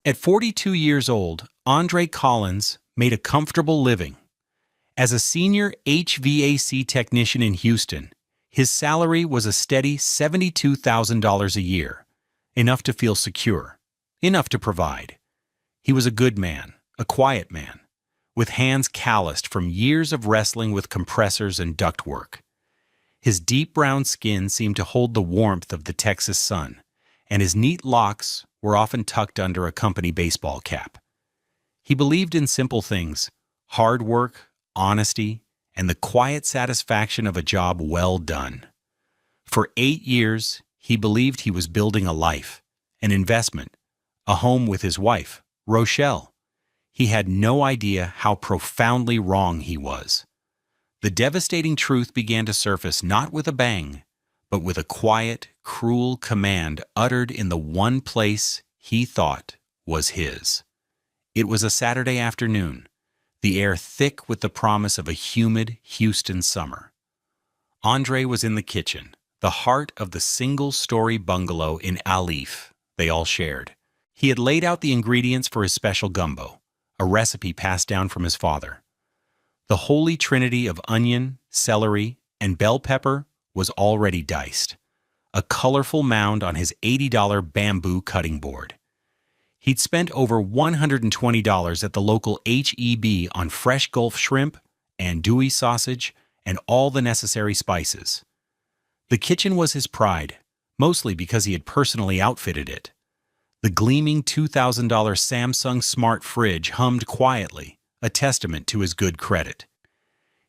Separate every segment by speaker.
Speaker 1: At 42 years old, Andre Collins made a comfortable living. As a senior HVAC technician in Houston, his salary was a steady $72,000 a year, enough to feel secure, enough to provide. He was a good man, a quiet man, with hands calloused from years of wrestling with compressors and ductwork. His deep brown skin seemed to hold the warmth of the Texas sun, and his neat locks were often tucked under a company baseball cap. He believed in simple things: hard work, honesty, and the quiet satisfaction of a job well done. For 8 years, he believed he was building a life, an investment, a home with his wife, Rochelle. He had no idea how profoundly wrong he was. The devastating truth began to surface not with a bang, but with a quiet, cruel command uttered in the one place he thought was his. It was a Saturday afternoon, the air thick with the promise of a humid Houston summer. Andre was in the kitchen, the heart of the single-story bungalow in Alif they all shared. He had laid out the ingredients for his special gumbo, a recipe passed down from his father. The holy trinity of onion, celery, and bell pepper was already diced, a colorful mound on his $80 bamboo cutting board. He'd spent over $120 at the local H-E-B on fresh Gulf shrimp, andouille sausage, and all the necessary spices. The kitchen was his pride, mostly because he had personally outfitted it. The gleaming $2,000 Samsung Smart Fridge hummed quietly, a testament to his good credit.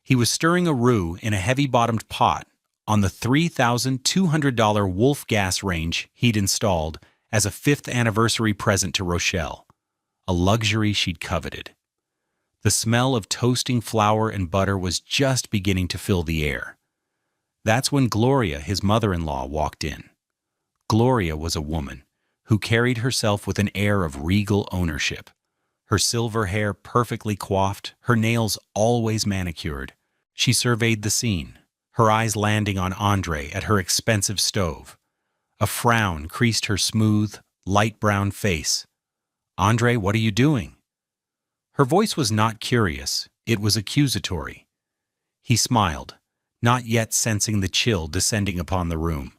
Speaker 1: He was stirring a roux in a heavy-bottomed pot on the $3,200 Wolf gas range he'd installed as a 5th anniversary present to Rochelle, a luxury she'd coveted. The smell of toasting flour and butter was just beginning to fill the air. That's when Gloria, his mother-in-law, walked in. Gloria was a woman who carried herself with an air of regal ownership. Her silver hair perfectly coiffed, her nails always manicured. She surveyed the scene, her eyes landing on Andre at her expensive stove. A frown creased her smooth, light brown face. "Andre, what are you doing?" Her voice was not curious, it was accusatory. He smiled, not yet sensing the chill descending upon the room.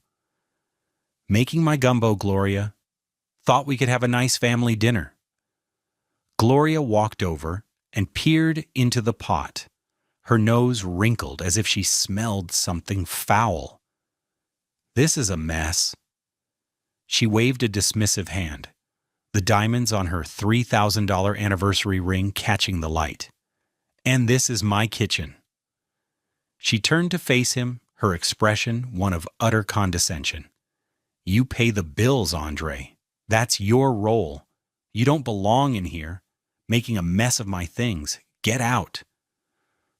Speaker 1: "Making my gumbo, Gloria. Thought we could have a nice family dinner." Gloria walked over and peered into the pot. Her nose wrinkled as if she smelled something foul. "This is a mess." She waved a dismissive hand, the diamonds on her $3,000 anniversary ring catching the light. "And this is my kitchen." She turned to face him, her expression one of utter condescension. "You pay the bills, Andre. That's your role. You don't belong in here, making a mess of my things. Get out."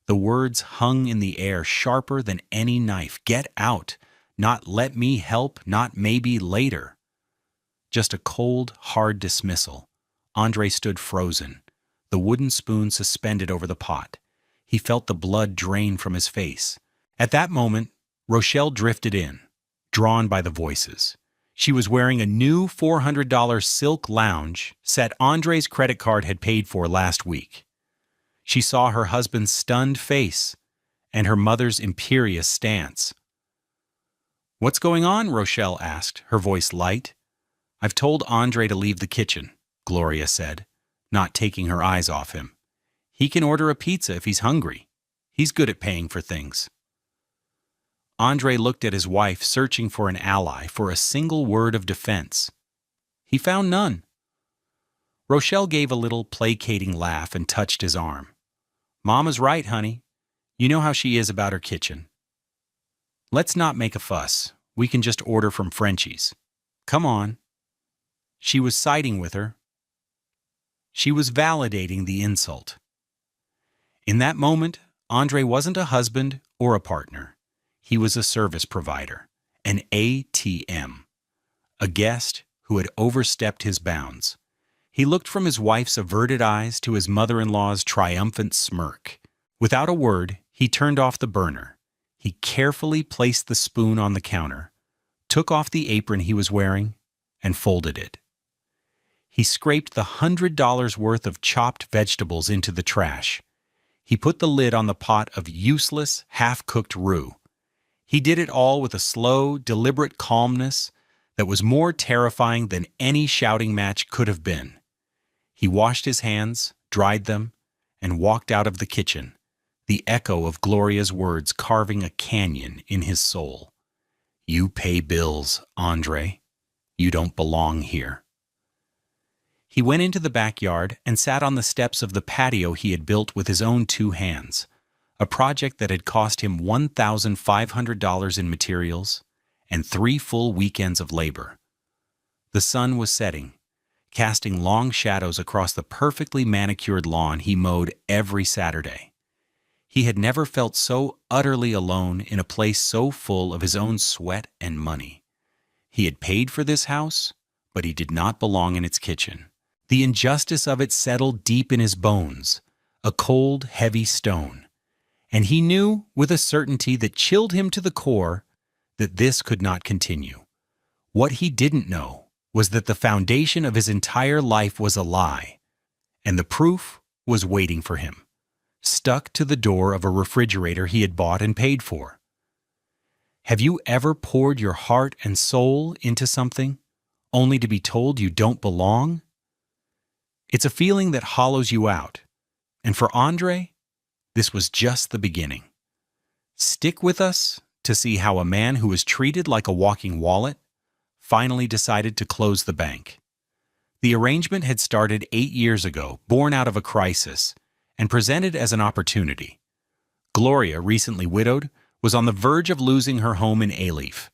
Speaker 1: The words hung in the air sharper than any knife. Get out. Not let me help, not maybe later. Just a cold, hard dismissal. Andre stood frozen, the wooden spoon suspended over the pot. He felt the blood drain from his face. At that moment, Rochelle drifted in, drawn by the voices. She was wearing a new $400 silk lounge set Andre's credit card had paid for last week. She saw her husband's stunned face and her mother's imperious stance. "What's going on?" Rochelle asked, her voice light. "I've told Andre to leave the kitchen," Gloria said, not taking her eyes off him. "He can order a pizza if he's hungry. He's good at paying for things." Andre looked at his wife, searching for an ally, for a single word of defense. He found none. Rochelle gave a little placating laugh and touched his arm. "Mama's right, honey. You know how she is about her kitchen. Let's not make a fuss. We can just order from Frenchie's. Come on." She was siding with her. She was validating the insult. In that moment, Andre wasn't a husband or a partner. He was a service provider, an ATM, a guest who had overstepped his bounds. He looked from his wife's averted eyes to his mother-in-law's triumphant smirk. Without a word, he turned off the burner. He carefully placed the spoon on the counter, took off the apron he was wearing, and folded it. He scraped the $100 worth of chopped vegetables into the trash. He put the lid on the pot of useless, half-cooked roux. He did it all with a slow, deliberate calmness that was more terrifying than any shouting match could have been. He washed his hands, dried them, and walked out of the kitchen, the echo of Gloria's words carving a canyon in his soul. "You pay bills, Andre. You don't belong here." He went into the backyard and sat on the steps of the patio he had built with his own 2 hands, a project that had cost him $1,500 in materials and 3 full weekends of labor. The sun was setting, casting long shadows across the perfectly manicured lawn he mowed every Saturday. He had never felt so utterly alone in a place so full of his own sweat and money. He had paid for this house, but he did not belong in its kitchen. The injustice of it settled deep in his bones, a cold, heavy stone. And he knew, with a certainty that chilled him to the core, that this could not continue. What he didn't know was that the foundation of his entire life was a lie, and the proof was waiting for him, stuck to the door of a refrigerator he had bought and paid for. Have you ever poured your heart and soul into something, only to be told you don't belong? It's a feeling that hollows you out, and for Andre, this was just the beginning. Stick with us to see how a man who was treated like a walking wallet finally decided to close the bank. The arrangement had started 8 years ago, born out of a crisis, and presented as an opportunity. Gloria, recently widowed, was on the verge of losing her home in Alief.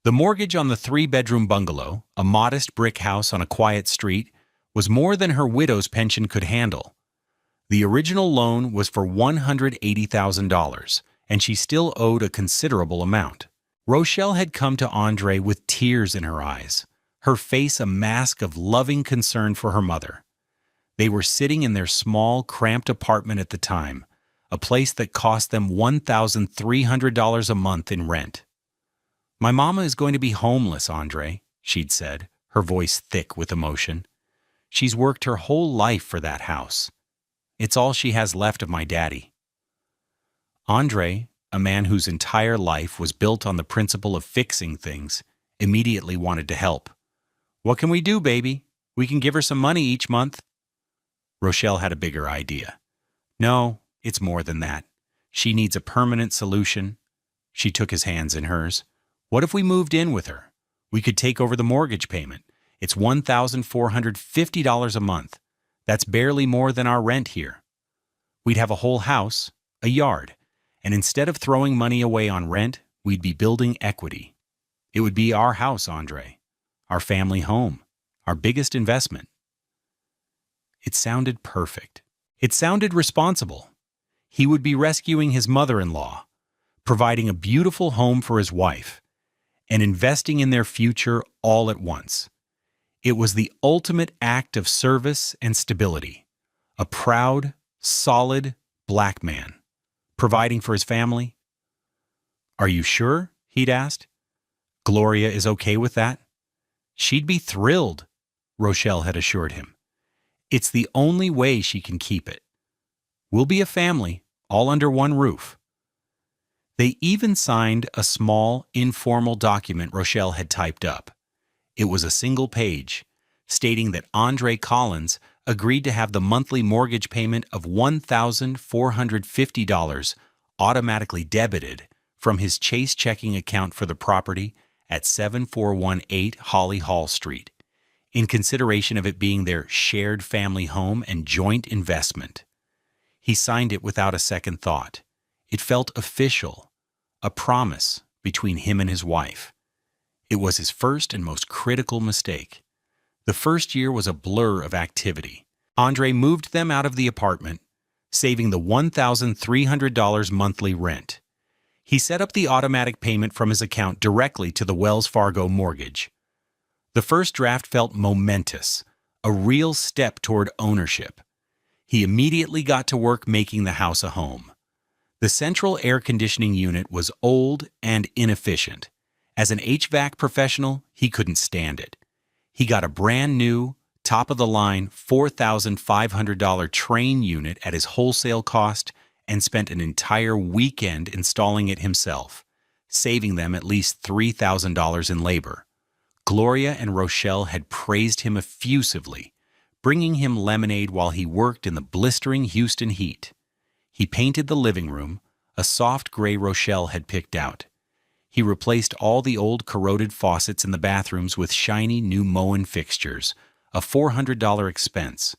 Speaker 1: The mortgage on the 3-bedroom bungalow, a modest brick house on a quiet street, was more than her widow's pension could handle. The original loan was for $180,000, and she still owed a considerable amount. Rochelle had come to Andre with tears in her eyes, her face a mask of loving concern for her mother. They were sitting in their small, cramped apartment at the time, a place that cost them $1,300 a month in rent. "My mama is going to be homeless, Andre," she'd said, her voice thick with emotion. "She's worked her whole life for that house. It's all she has left of my daddy." Andre, a man whose entire life was built on the principle of fixing things, immediately wanted to help. "What can we do, baby? We can give her some money each month." Rochelle had a bigger idea. "No, it's more than that. She needs a permanent solution." She took his hands in hers. "What if we moved in with her? We could take over the mortgage payment. It's $1,450 a month. That's barely more than our rent here. We'd have a whole house, a yard, and instead of throwing money away on rent, we'd be building equity. It would be our house, Andre, our family home, our biggest investment." It sounded perfect. It sounded responsible. He would be rescuing his mother-in-law, providing a beautiful home for his wife, and investing in their future all at once. It was the ultimate act of service and stability. A proud, solid black man, providing for his family. "Are you sure?" he'd asked. "Gloria is okay with that?" "She'd be thrilled," Rochelle had assured him. "It's the only way she can keep it. We'll be a family, all under one roof." They even signed a small, informal document Rochelle had typed up. It was a single page, stating that Andre Collins agreed to have the monthly mortgage payment of $1,450 automatically debited from his Chase checking account for the property at 7418 Holly Hall Street, in consideration of it being their shared family home and joint investment. He signed it without a second thought. It felt official, a promise between him and his wife. It was his first and most critical mistake. The first year was a blur of activity. Andre moved them out of the apartment, saving the $1,300 monthly rent. He set up the automatic payment from his account directly to the Wells Fargo mortgage. The first draft felt momentous, a real step toward ownership. He immediately got to work making the house a home. The central air conditioning unit was old and inefficient. As an HVAC professional, he couldn't stand it. He got a brand new, top-of-the-line $4,500 train unit at his wholesale cost, and spent an entire weekend installing it himself, saving them at least $3,000 in labor. Gloria and Rochelle had praised him effusively, bringing him lemonade while he worked in the blistering Houston heat. He painted the living room, a soft gray Rochelle had picked out. He replaced all the old corroded faucets in the bathrooms with shiny new Moen fixtures, a $400 expense.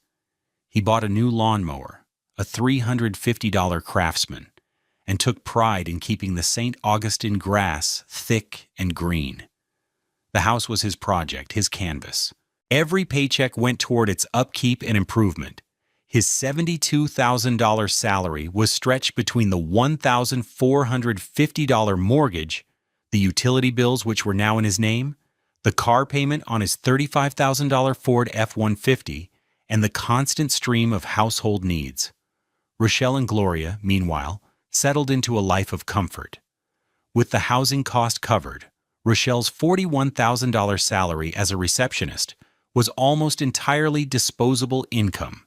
Speaker 1: He bought a new lawnmower, a $350 Craftsman, and took pride in keeping the St. Augustine grass thick and green. The house was his project, his canvas. Every paycheck went toward its upkeep and improvement. His $72,000 salary was stretched between the $1,450 mortgage, the utility bills which were now in his name, the car payment on his $35,000 Ford F-150, and the constant stream of household needs. Rochelle and Gloria, meanwhile, settled into a life of comfort. With the housing cost covered, Rochelle's $41,000 salary as a receptionist was almost entirely disposable income.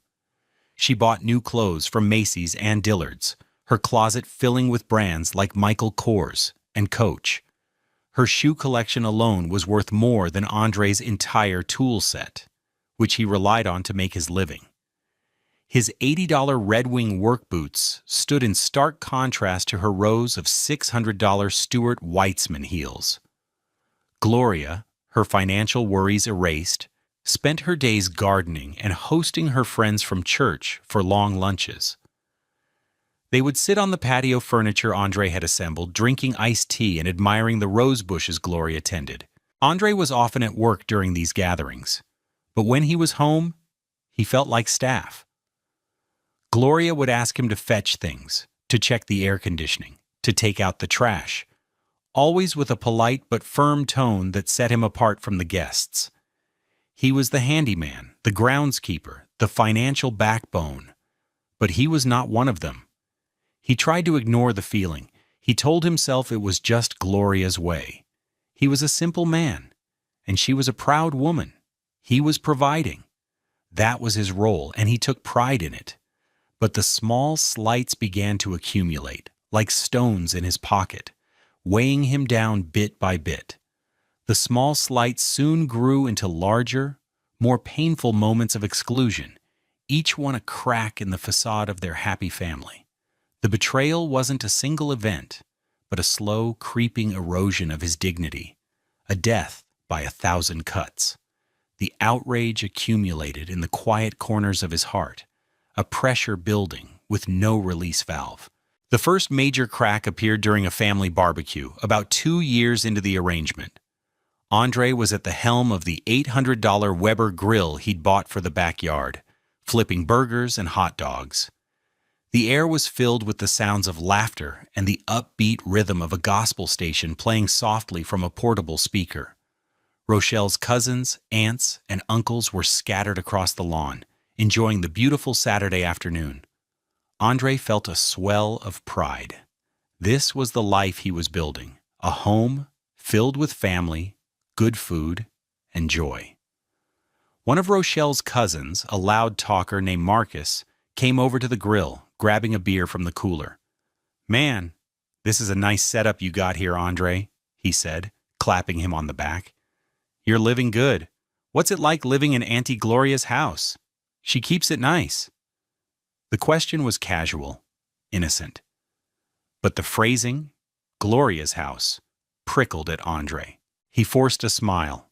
Speaker 1: She bought new clothes from Macy's and Dillard's, her closet filling with brands like Michael Kors and Coach. Her shoe collection alone was worth more than Andre's entire tool set, which he relied on to make his living. His $80 Red Wing work boots stood in stark contrast to her rows of $600 Stuart Weitzman heels. Gloria, her financial worries erased, spent her days gardening and hosting her friends from church for long lunches. They would sit on the patio furniture Andre had assembled, drinking iced tea and admiring the rose bushes Gloria tended. Andre was often at work during these gatherings, but when he was home, he felt like staff. Gloria would ask him to fetch things, to check the air conditioning, to take out the trash, always with a polite but firm tone that set him apart from the guests. He was the handyman, the groundskeeper, the financial backbone, but he was not one of them. He tried to ignore the feeling. He told himself it was just Gloria's way. He was a simple man, and she was a proud woman. He was providing. That was his role, and he took pride in it. But the small slights began to accumulate, like stones in his pocket, weighing him down bit by bit. The small slights soon grew into larger, more painful moments of exclusion, each one a crack in the facade of their happy family. The betrayal wasn't a single event, but a slow, creeping erosion of his dignity, a death by 1,000 cuts. The outrage accumulated in the quiet corners of his heart, a pressure building with no release valve. The first major crack appeared during a family barbecue, about 2 years into the arrangement. Andre was at the helm of the $800 Weber grill he'd bought for the backyard, flipping burgers and hot dogs. The air was filled with the sounds of laughter and the upbeat rhythm of a gospel station playing softly from a portable speaker. Rochelle's cousins, aunts, and uncles were scattered across the lawn, enjoying the beautiful Saturday afternoon. Andre felt a swell of pride. This was the life he was building, a home filled with family, good food, and joy. One of Rochelle's cousins, a loud talker named Marcus, came over to the grill, grabbing a beer from the cooler. "Man, this is a nice setup you got here, Andre," he said, clapping him on the back. "You're living good. What's it like living in Auntie Gloria's house? She keeps it nice." The question was casual, innocent. But the phrasing, Gloria's house, prickled at Andre. He forced a smile.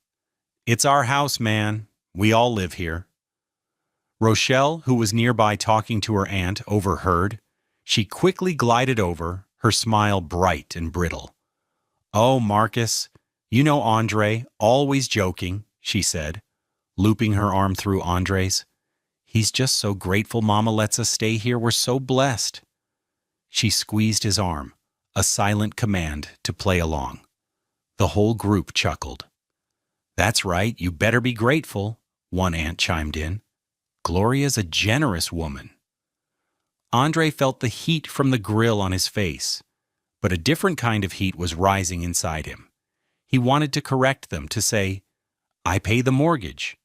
Speaker 1: "It's our house, man. We all live here." Rochelle, who was nearby talking to her aunt, overheard. She quickly glided over, her smile bright and brittle. "Oh, Marcus, you know Andre, always joking," she said, looping her arm through Andre's. "He's just so grateful Mama lets us stay here. We're so blessed." She squeezed his arm, a silent command to play along. The whole group chuckled. "That's right, you better be grateful," one aunt chimed in. "Gloria's a generous woman." Andre felt the heat from the grill on his face, but a different kind of heat was rising inside him. He wanted to correct them, to say, "I pay the mortgage.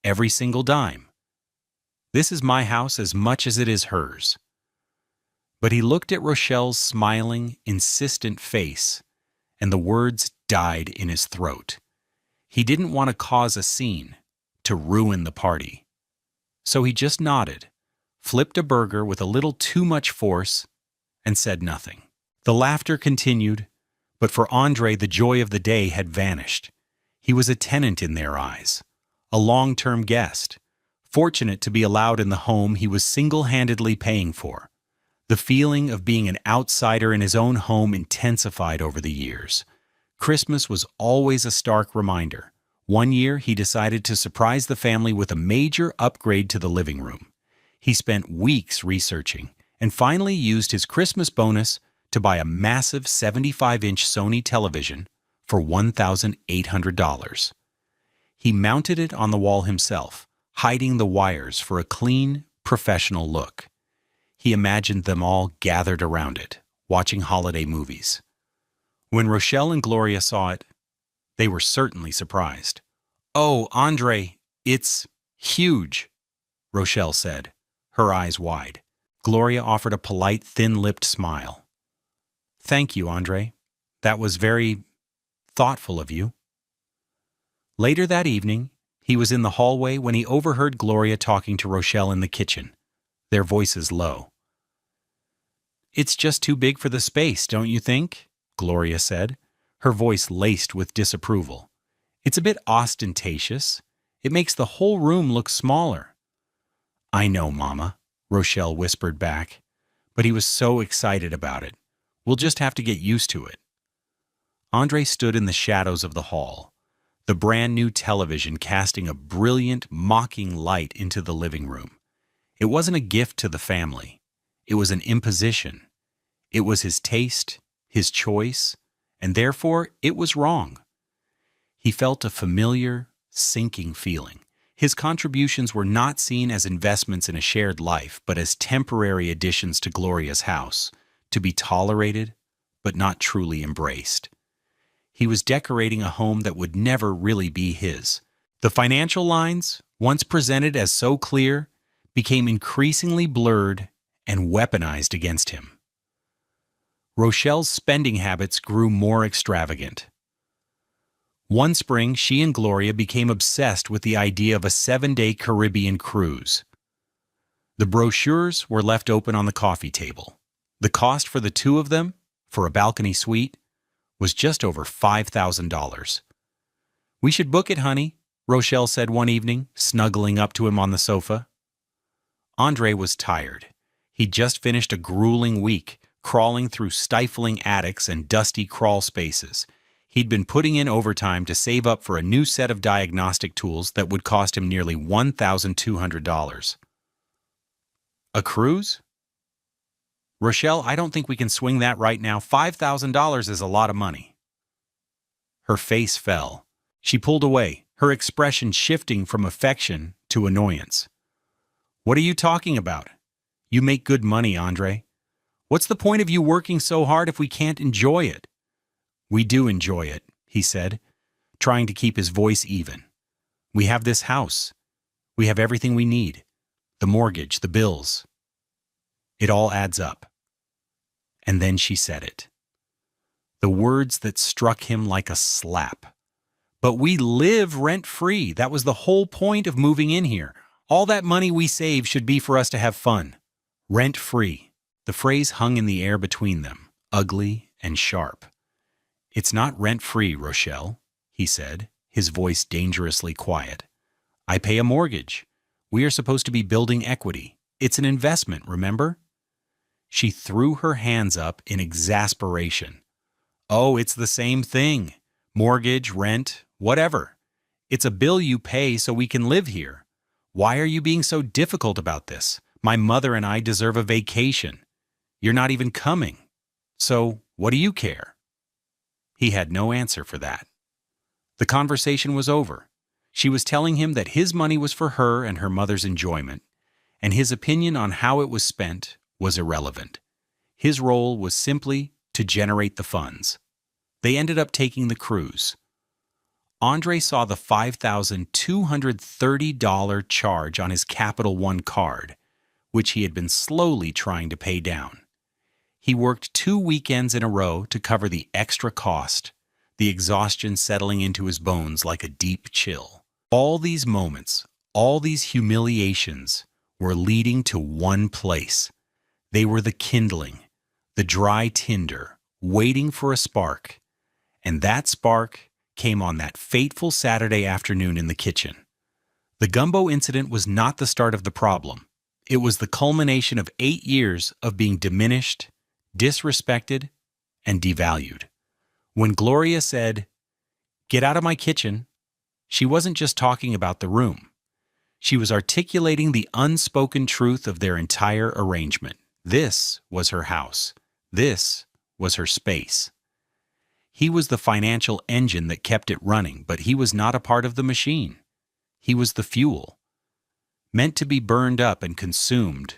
Speaker 1: Every single dime. This is my house as much as it is hers. But he looked at Rochelle's smiling, insistent face, and the words died in his throat. He didn't want to cause a scene, to ruin the party. So he just nodded, flipped a burger with a little too much force, and said nothing. The laughter continued, but for Andre the joy of the day had vanished. He was a tenant in their eyes, a long-term guest, fortunate to be allowed in the home he was single-handedly paying for. The feeling of being an outsider in his own home intensified over the years. Christmas was always a stark reminder. One year, he decided to surprise the family with a major upgrade to the living room. He spent weeks researching and finally used his Christmas bonus to buy a massive 75-inch Sony television for $1,800. He mounted it on the wall himself, hiding the wires for a clean, professional look. He imagined them all gathered around it, watching holiday movies. When Rochelle and Gloria saw it, they were certainly surprised. "Oh, Andre, it's huge," Rochelle said, her eyes wide. Gloria offered a polite, thin-lipped smile. "Thank you, Andre. That was very thoughtful of you." Later that evening, he was in the hallway when he overheard Gloria talking to Rochelle in the kitchen, their voices low. "It's just too big for the space, don't you think?" Gloria said, her voice laced with disapproval. "It's a bit ostentatious. It makes the whole room look smaller." "I know, Mama," Rochelle whispered back, but he was so excited about it. "We'll just have to get used to it." Andre stood in the shadows of the hall, the brand-new television casting a brilliant, mocking light into the living room. It wasn't a gift to the family. It was an imposition. It was his taste, his choice, and therefore it was wrong. He felt a familiar, sinking feeling. His contributions were not seen as investments in a shared life, but as temporary additions to Gloria's house, to be tolerated, but not truly embraced. He was decorating a home that would never really be his. The financial lines, once presented as so clear, became increasingly blurred and weaponized against him. Rochelle's spending habits grew more extravagant. One spring, she and Gloria became obsessed with the idea of a 7-day Caribbean cruise. The brochures were left open on the coffee table. The cost for the two of them, for a balcony suite, was just over $5,000. "We should book it, honey," Rochelle said one evening, snuggling up to him on the sofa. Andre was tired. He'd just finished a grueling week, crawling through stifling attics and dusty crawl spaces. He'd been putting in overtime to save up for a new set of diagnostic tools that would cost him nearly $1,200. "A cruise? Rochelle, I don't think we can swing that right now. $5,000 is a lot of money." Her face fell. She pulled away, her expression shifting from affection to annoyance. "What are you talking about? You make good money, Andre. What's the point of you working so hard if we can't enjoy it?" "We do enjoy it," he said, trying to keep his voice even. "We have this house. We have everything we need. The mortgage, the bills. It all adds up." And then she said it. The words that struck him like a slap. "But we live rent-free. That was the whole point of moving in here. All that money we save should be for us to have fun. Rent-free." The phrase hung in the air between them, ugly and sharp. "It's not rent-free, Rochelle," he said, his voice dangerously quiet. "I pay a mortgage. We are supposed to be building equity. It's an investment, remember?" She threw her hands up in exasperation. "Oh, it's the same thing. Mortgage, rent, whatever. It's a bill you pay so we can live here. Why are you being so difficult about this? My mother and I deserve a vacation. You're not even coming. So, what do you care?" He had no answer for that. The conversation was over. She was telling him that his money was for her and her mother's enjoyment, and his opinion on how it was spent was irrelevant. His role was simply to generate the funds. They ended up taking the cruise. Andre saw the $5,230 charge on his Capital One card, which he had been slowly trying to pay down. He worked 2 weekends in a row to cover the extra cost, the exhaustion settling into his bones like a deep chill. All these moments, all these humiliations, were leading to one place. They were the kindling, the dry tinder, waiting for a spark. And that spark came on that fateful Saturday afternoon in the kitchen. The gumbo incident was not the start of the problem. It was the culmination of 8 years of being diminished, disrespected, and devalued. When Gloria said, "Get out of my kitchen," she wasn't just talking about the room. She was articulating the unspoken truth of their entire arrangement. This was her house. This was her space. He was the financial engine that kept it running, but he was not a part of the machine. He was the fuel, meant to be burned up and consumed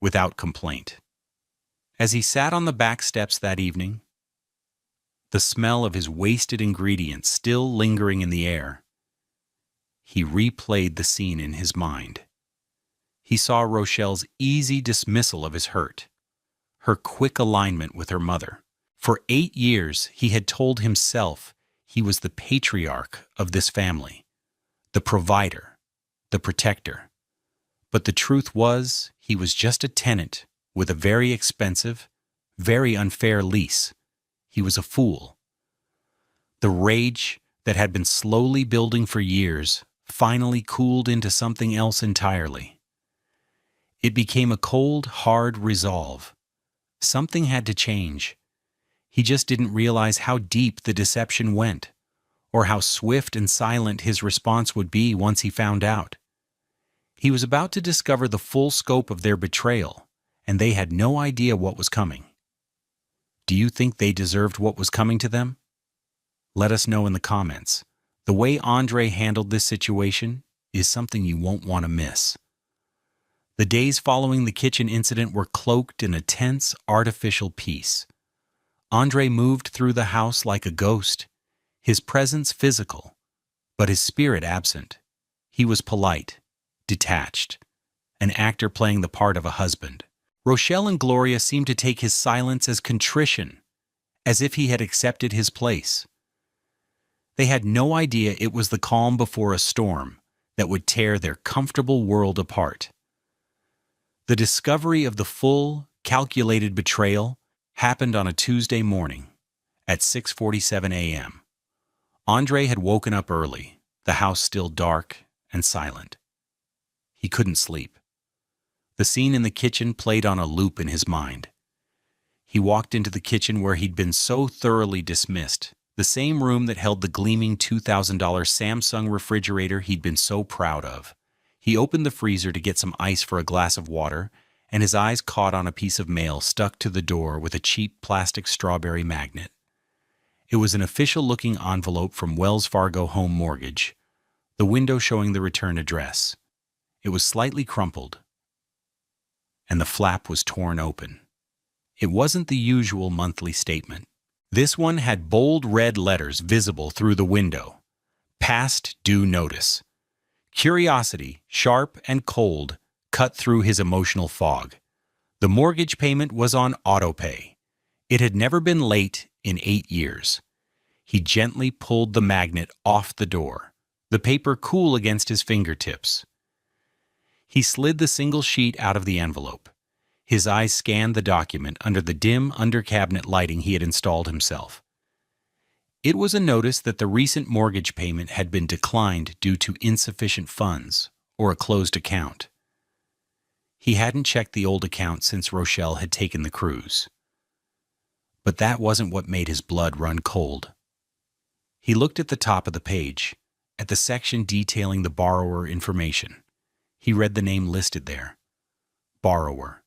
Speaker 1: without complaint. As he sat on the back steps that evening, the smell of his wasted ingredients still lingering in the air, he replayed the scene in his mind. He saw Rochelle's easy dismissal of his hurt, her quick alignment with her mother. For 8 years, he had told himself he was the patriarch of this family, the provider, the protector. But the truth was, he was just a tenant with a very expensive, very unfair lease. He was a fool. The rage that had been slowly building for years finally cooled into something else entirely. It became a cold, hard resolve. Something had to change. He just didn't realize how deep the deception went, or how swift and silent his response would be once he found out. He was about to discover the full scope of their betrayal, and they had no idea what was coming. Do you think they deserved what was coming to them? Let us know in the comments. The way Andre handled this situation is something you won't want to miss. The days following the kitchen incident were cloaked in a tense, artificial peace. Andre moved through the house like a ghost, his presence physical, but his spirit absent. He was polite, detached, an actor playing the part of a husband. Rochelle and Gloria seemed to take his silence as contrition, as if he had accepted his place. They had no idea it was the calm before a storm that would tear their comfortable world apart. The discovery of the full, calculated betrayal happened on a Tuesday morning at 6:47 a.m. Andre had woken up early, the house still dark and silent. He couldn't sleep. The scene in the kitchen played on a loop in his mind. He walked into the kitchen where he'd been so thoroughly dismissed, the same room that held the gleaming $2,000 Samsung refrigerator he'd been so proud of. He opened the freezer to get some ice for a glass of water, and his eyes caught on a piece of mail stuck to the door with a cheap plastic strawberry magnet. It was an official-looking envelope from Wells Fargo Home Mortgage, the window showing the return address. It was slightly crumpled, and the flap was torn open. It wasn't the usual monthly statement. This one had bold red letters visible through the window. Past due notice. Curiosity, sharp and cold, cut through his emotional fog. The mortgage payment was on autopay. It had never been late in 8 years. He gently pulled the magnet off the door, the paper cool against his fingertips. He slid the single sheet out of the envelope. His eyes scanned the document under the dim under-cabinet lighting he had installed himself. It was a notice that the recent mortgage payment had been declined due to insufficient funds or a closed account. He hadn't checked the old account since Rochelle had taken the cruise. But that wasn't what made his blood run cold. He looked at the top of the page, at the section detailing the borrower information. He read the name listed there. Borrower,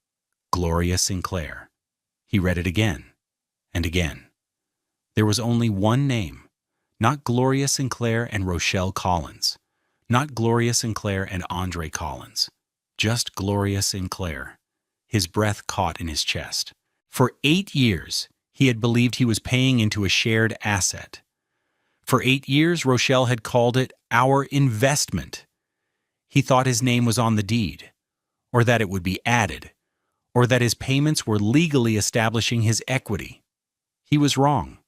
Speaker 1: Gloria Sinclair. He read it again and again. There was only one name, not Gloria Sinclair and Rochelle Collins, not Gloria Sinclair and Andre Collins, just Gloria Sinclair. His breath caught in his chest. For 8 years, he had believed he was paying into a shared asset. For 8 years, Rochelle had called it our investment. He thought his name was on the deed, or that it would be added, or that his payments were legally establishing his equity. He was wrong.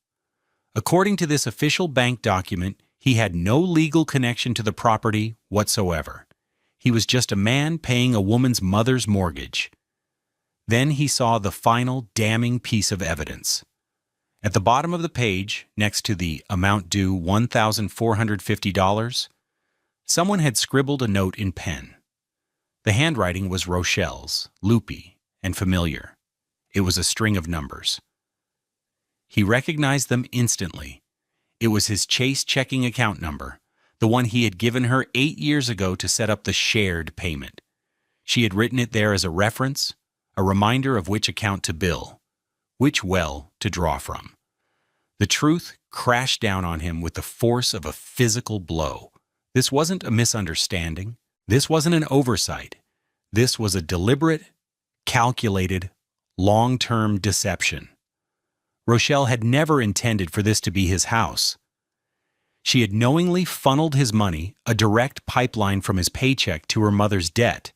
Speaker 1: According to this official bank document, he had no legal connection to the property whatsoever. He was just a man paying a woman's mother's mortgage. Then he saw the final damning piece of evidence. At the bottom of the page, next to the amount due $1,450, someone had scribbled a note in pen. The handwriting was Rochelle's, loopy and familiar. It was a string of numbers. He recognized them instantly. It was his Chase checking account number, the one he had given her 8 years ago to set up the shared payment. She had written it there as a reference, a reminder of which account to bill, which well to draw from. The truth crashed down on him with the force of a physical blow. This wasn't a misunderstanding. This wasn't an oversight. This was a deliberate, calculated, long-term deception. Rochelle had never intended for this to be his house. She had knowingly funneled his money, a direct pipeline from his paycheck to her mother's debt,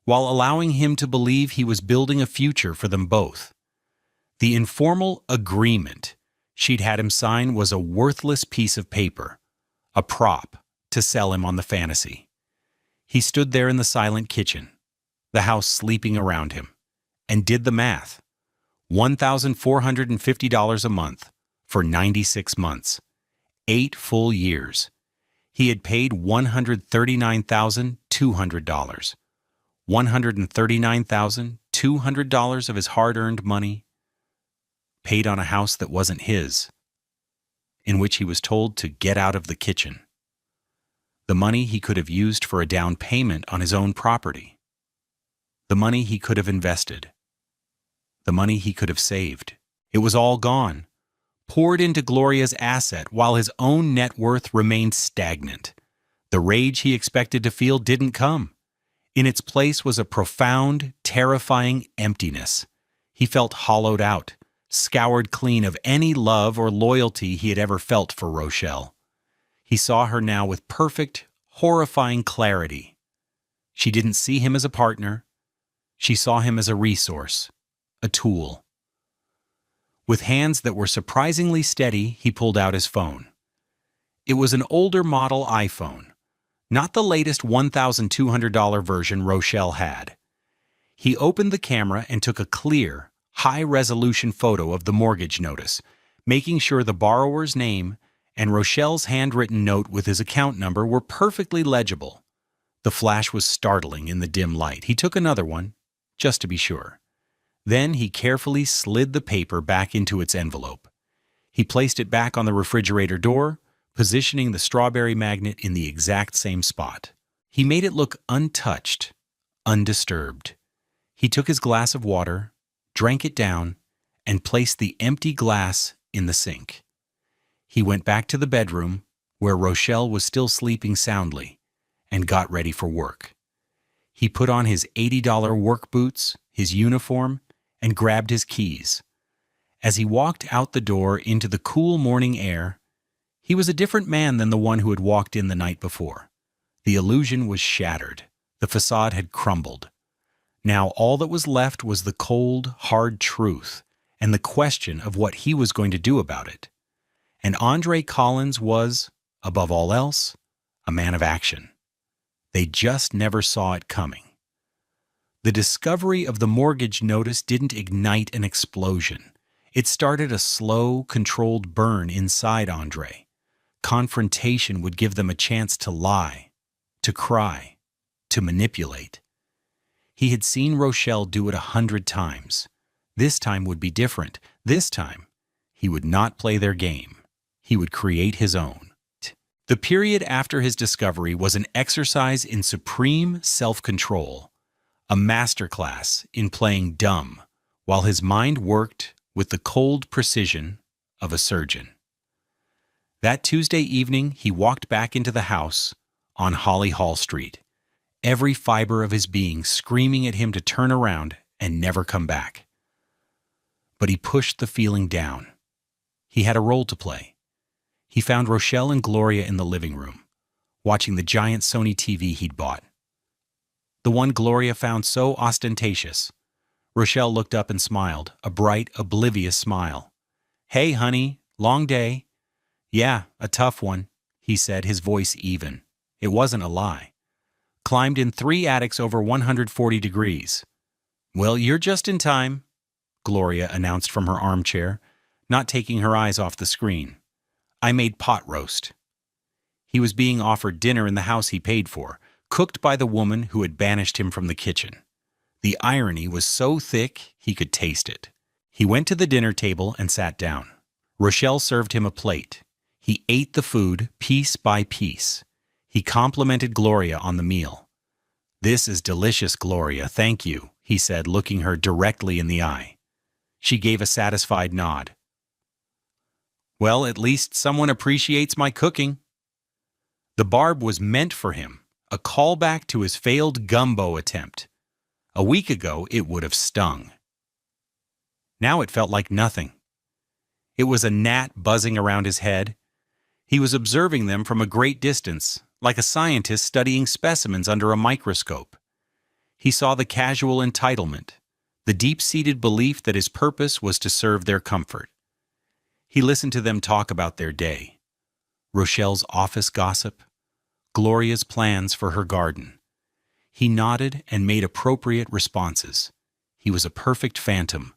Speaker 1: while allowing him to believe he was building a future for them both. The informal agreement she'd had him sign was a worthless piece of paper, a prop to sell him on the fantasy. He stood there in the silent kitchen, the house sleeping around him, and did the math. $1,450 a month for 96 months, 8 full years. He had paid $139,200. $139,200 of his hard-earned money, paid on a house that wasn't his, in which he was told to get out of the kitchen. The money he could have used for a down payment on his own property. The money he could have invested. The money he could have saved. It was all gone, poured into Gloria's asset while his own net worth remained stagnant. The rage he expected to feel didn't come. In its place was a profound, terrifying emptiness. He felt hollowed out, scoured clean of any love or loyalty he had ever felt for Rochelle. He saw her now with perfect, horrifying clarity. She didn't see him as a partner. She saw him as a resource, a tool. With hands that were surprisingly steady, he pulled out his phone. It was an older model iPhone, not the latest $1,200 version Rochelle had. He opened the camera and took a clear, high-resolution photo of the mortgage notice, making sure the borrower's name and Rochelle's handwritten note with his account number were perfectly legible. The flash was startling in the dim light. He took another one, just to be sure. Then he carefully slid the paper back into its envelope. He placed it back on the refrigerator door, positioning the strawberry magnet in the exact same spot. He made it look untouched, undisturbed. He took his glass of water, drank it down, and placed the empty glass in the sink. He went back to the bedroom, where Rochelle was still sleeping soundly, and got ready for work. He put on his $80 work boots, his uniform, and grabbed his keys. As he walked out the door into the cool morning air, he was a different man than the one who had walked in the night before. The illusion was shattered. The facade had crumbled. Now all that was left was the cold, hard truth and the question of what he was going to do about it. And Andre Collins was, above all else, a man of action. They just never saw it coming. The discovery of the mortgage notice didn't ignite an explosion. It started a slow, controlled burn inside Andre. Confrontation would give them a chance to lie, to cry, to manipulate. He had seen Rochelle do it 100 times. This time would be different. This time, he would not play their game. He would create his own. The period after his discovery was an exercise in supreme self-control, a masterclass in playing dumb, while his mind worked with the cold precision of a surgeon. That Tuesday evening, he walked back into the house on Holly Hall Street, every fiber of his being screaming at him to turn around and never come back. But he pushed the feeling down. He had a role to play. He found Rochelle and Gloria in the living room, watching the giant Sony TV he'd bought. The one Gloria found so ostentatious. Rochelle looked up and smiled, a bright, oblivious smile. "Hey, honey, long day." "Yeah, a tough one," he said, his voice even. It wasn't a lie. "Climbed in 3 attics over 140 degrees. "Well, you're just in time," Gloria announced from her armchair, not taking her eyes off the screen. "I made pot roast." He was being offered dinner in the house he paid for, cooked by the woman who had banished him from the kitchen. The irony was so thick he could taste it. He went to the dinner table and sat down. Rochelle served him a plate. He ate the food piece by piece. He complimented Gloria on the meal. "This is delicious, Gloria, thank you," he said, looking her directly in the eye. She gave a satisfied nod. "Well, at least someone appreciates my cooking." The barb was meant for him, a callback to his failed gumbo attempt. A week ago, it would have stung. Now it felt like nothing. It was a gnat buzzing around his head. He was observing them from a great distance, like a scientist studying specimens under a microscope. He saw the casual entitlement, the deep-seated belief that his purpose was to serve their comfort. He listened to them talk about their day. Rochelle's office gossip, Gloria's plans for her garden. He nodded and made appropriate responses. He was a perfect phantom,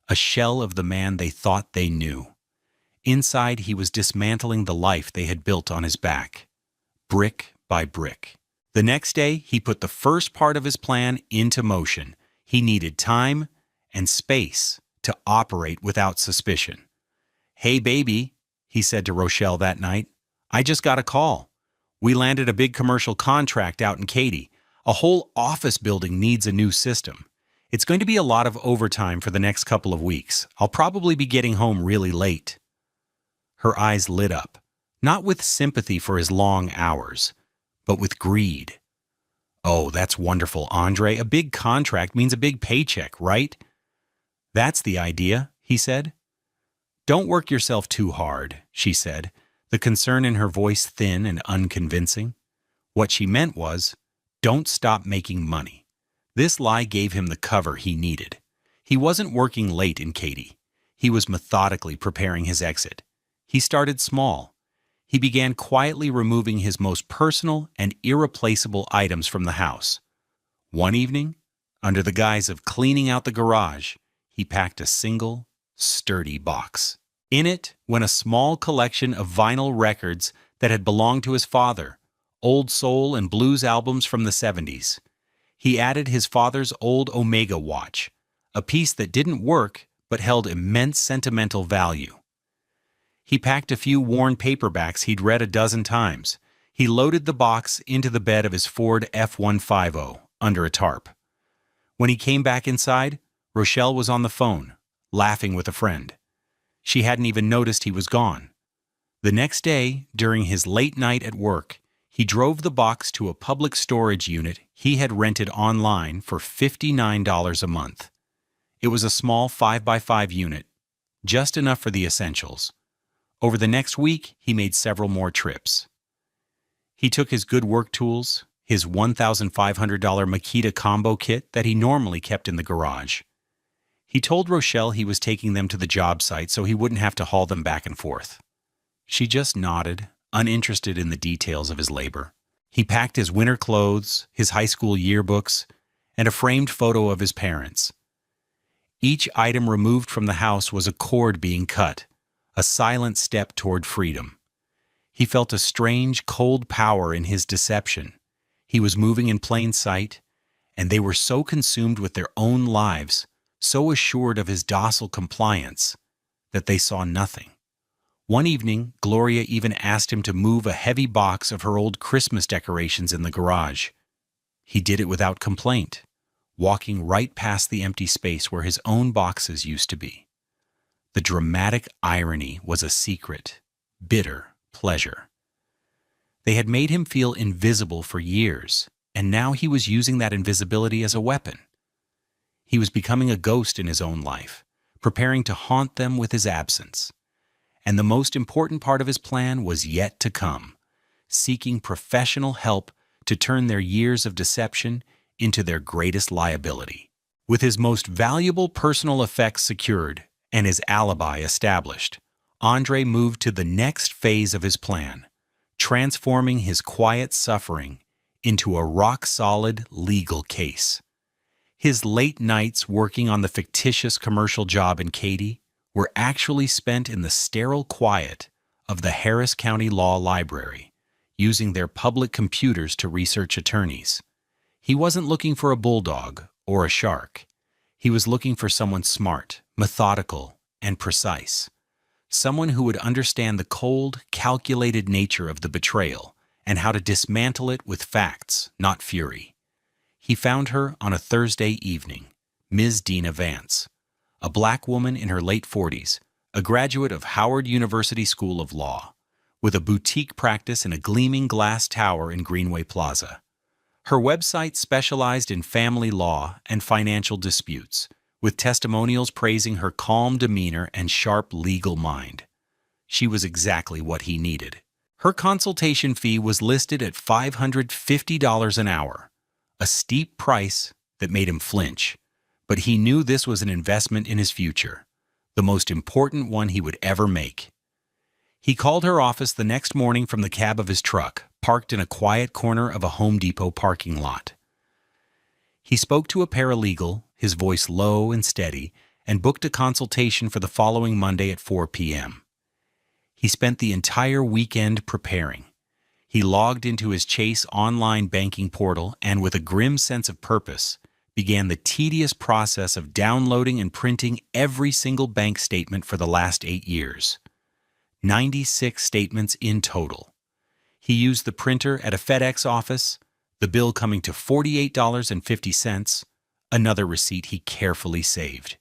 Speaker 1: a shell of the man they thought they knew. Inside, he was dismantling the life they had built on his back, brick by brick. The next day, he put the first part of his plan into motion. He needed time and space to operate without suspicion. "Hey, baby," he said to Rochelle that night, "I just got a call. We landed a big commercial contract out in Katy. A whole office building needs a new system. It's going to be a lot of overtime for the next couple of weeks. I'll probably be getting home really late." Her eyes lit up, not with sympathy for his long hours, but with greed. "Oh, that's wonderful, Andre. A big contract means a big paycheck, right?" "That's the idea," he said. "Don't work yourself too hard," she said, the concern in her voice thin and unconvincing. What she meant was, don't stop making money. This lie gave him the cover he needed. He wasn't working late in Katy. He was methodically preparing his exit. He started small. He began quietly removing his most personal and irreplaceable items from the house. One evening, under the guise of cleaning out the garage, he packed a single, sturdy box. In it went a small collection of vinyl records that had belonged to his father, old soul and blues albums from the 70s. He added his father's old Omega watch, a piece that didn't work but held immense sentimental value. He packed a few worn paperbacks he'd read a dozen times. He loaded the box into the bed of his Ford F-150 under a tarp. When he came back inside, Rochelle was on the phone, laughing with a friend. She hadn't even noticed he was gone. The next day, during his late night at work, he drove the box to a public storage unit he had rented online for $59 a month. It was a small 5x5 unit, just enough for the essentials. Over the next week, he made several more trips. He took his good work tools, his $1,500 Makita combo kit that he normally kept in the garage. He told Rochelle he was taking them to the job site so he wouldn't have to haul them back and forth. She just nodded, uninterested in the details of his labor. He packed his winter clothes, his high school yearbooks, and a framed photo of his parents. Each item removed from the house was a cord being cut, a silent step toward freedom. He felt a strange, cold power in his deception. He was moving in plain sight, and they were so consumed with their own lives, so assured of his docile compliance, that they saw nothing. One evening, Gloria even asked him to move a heavy box of her old Christmas decorations in the garage. He did it without complaint, walking right past the empty space where his own boxes used to be. The dramatic irony was a secret, bitter pleasure. They had made him feel invisible for years, and now he was using that invisibility as a weapon. He was becoming a ghost in his own life, preparing to haunt them with his absence. And the most important part of his plan was yet to come, seeking professional help to turn their years of deception into their greatest liability. With his most valuable personal effects secured and his alibi established, Andre moved to the next phase of his plan, transforming his quiet suffering into a rock-solid legal case. His late nights working on the fictitious commercial job in Katy were actually spent in the sterile quiet of the Harris County Law Library, using their public computers to research attorneys. He wasn't looking for a bulldog or a shark. He was looking for someone smart, methodical, and precise. Someone who would understand the cold, calculated nature of the betrayal and how to dismantle it with facts, not fury. He found her on a Thursday evening, Ms. Dina Vance, a black woman in her late 40s, a graduate of Howard University School of Law, with a boutique practice in a gleaming glass tower in Greenway Plaza. Her website specialized in family law and financial disputes, with testimonials praising her calm demeanor and sharp legal mind. She was exactly what he needed. Her consultation fee was listed at $550 an hour, a steep price that made him flinch, but he knew this was an investment in his future, the most important one he would ever make. He called her office the next morning from the cab of his truck, parked in a quiet corner of a Home Depot parking lot. He spoke to a paralegal, his voice low and steady, and booked a consultation for the following Monday at 4 p.m. He spent the entire weekend preparing. He logged into his Chase online banking portal and, with a grim sense of purpose, began the tedious process of downloading and printing every single bank statement for the last 8 years. 96 statements in total. He used the printer at a FedEx office, the bill coming to $48.50, another receipt he carefully saved.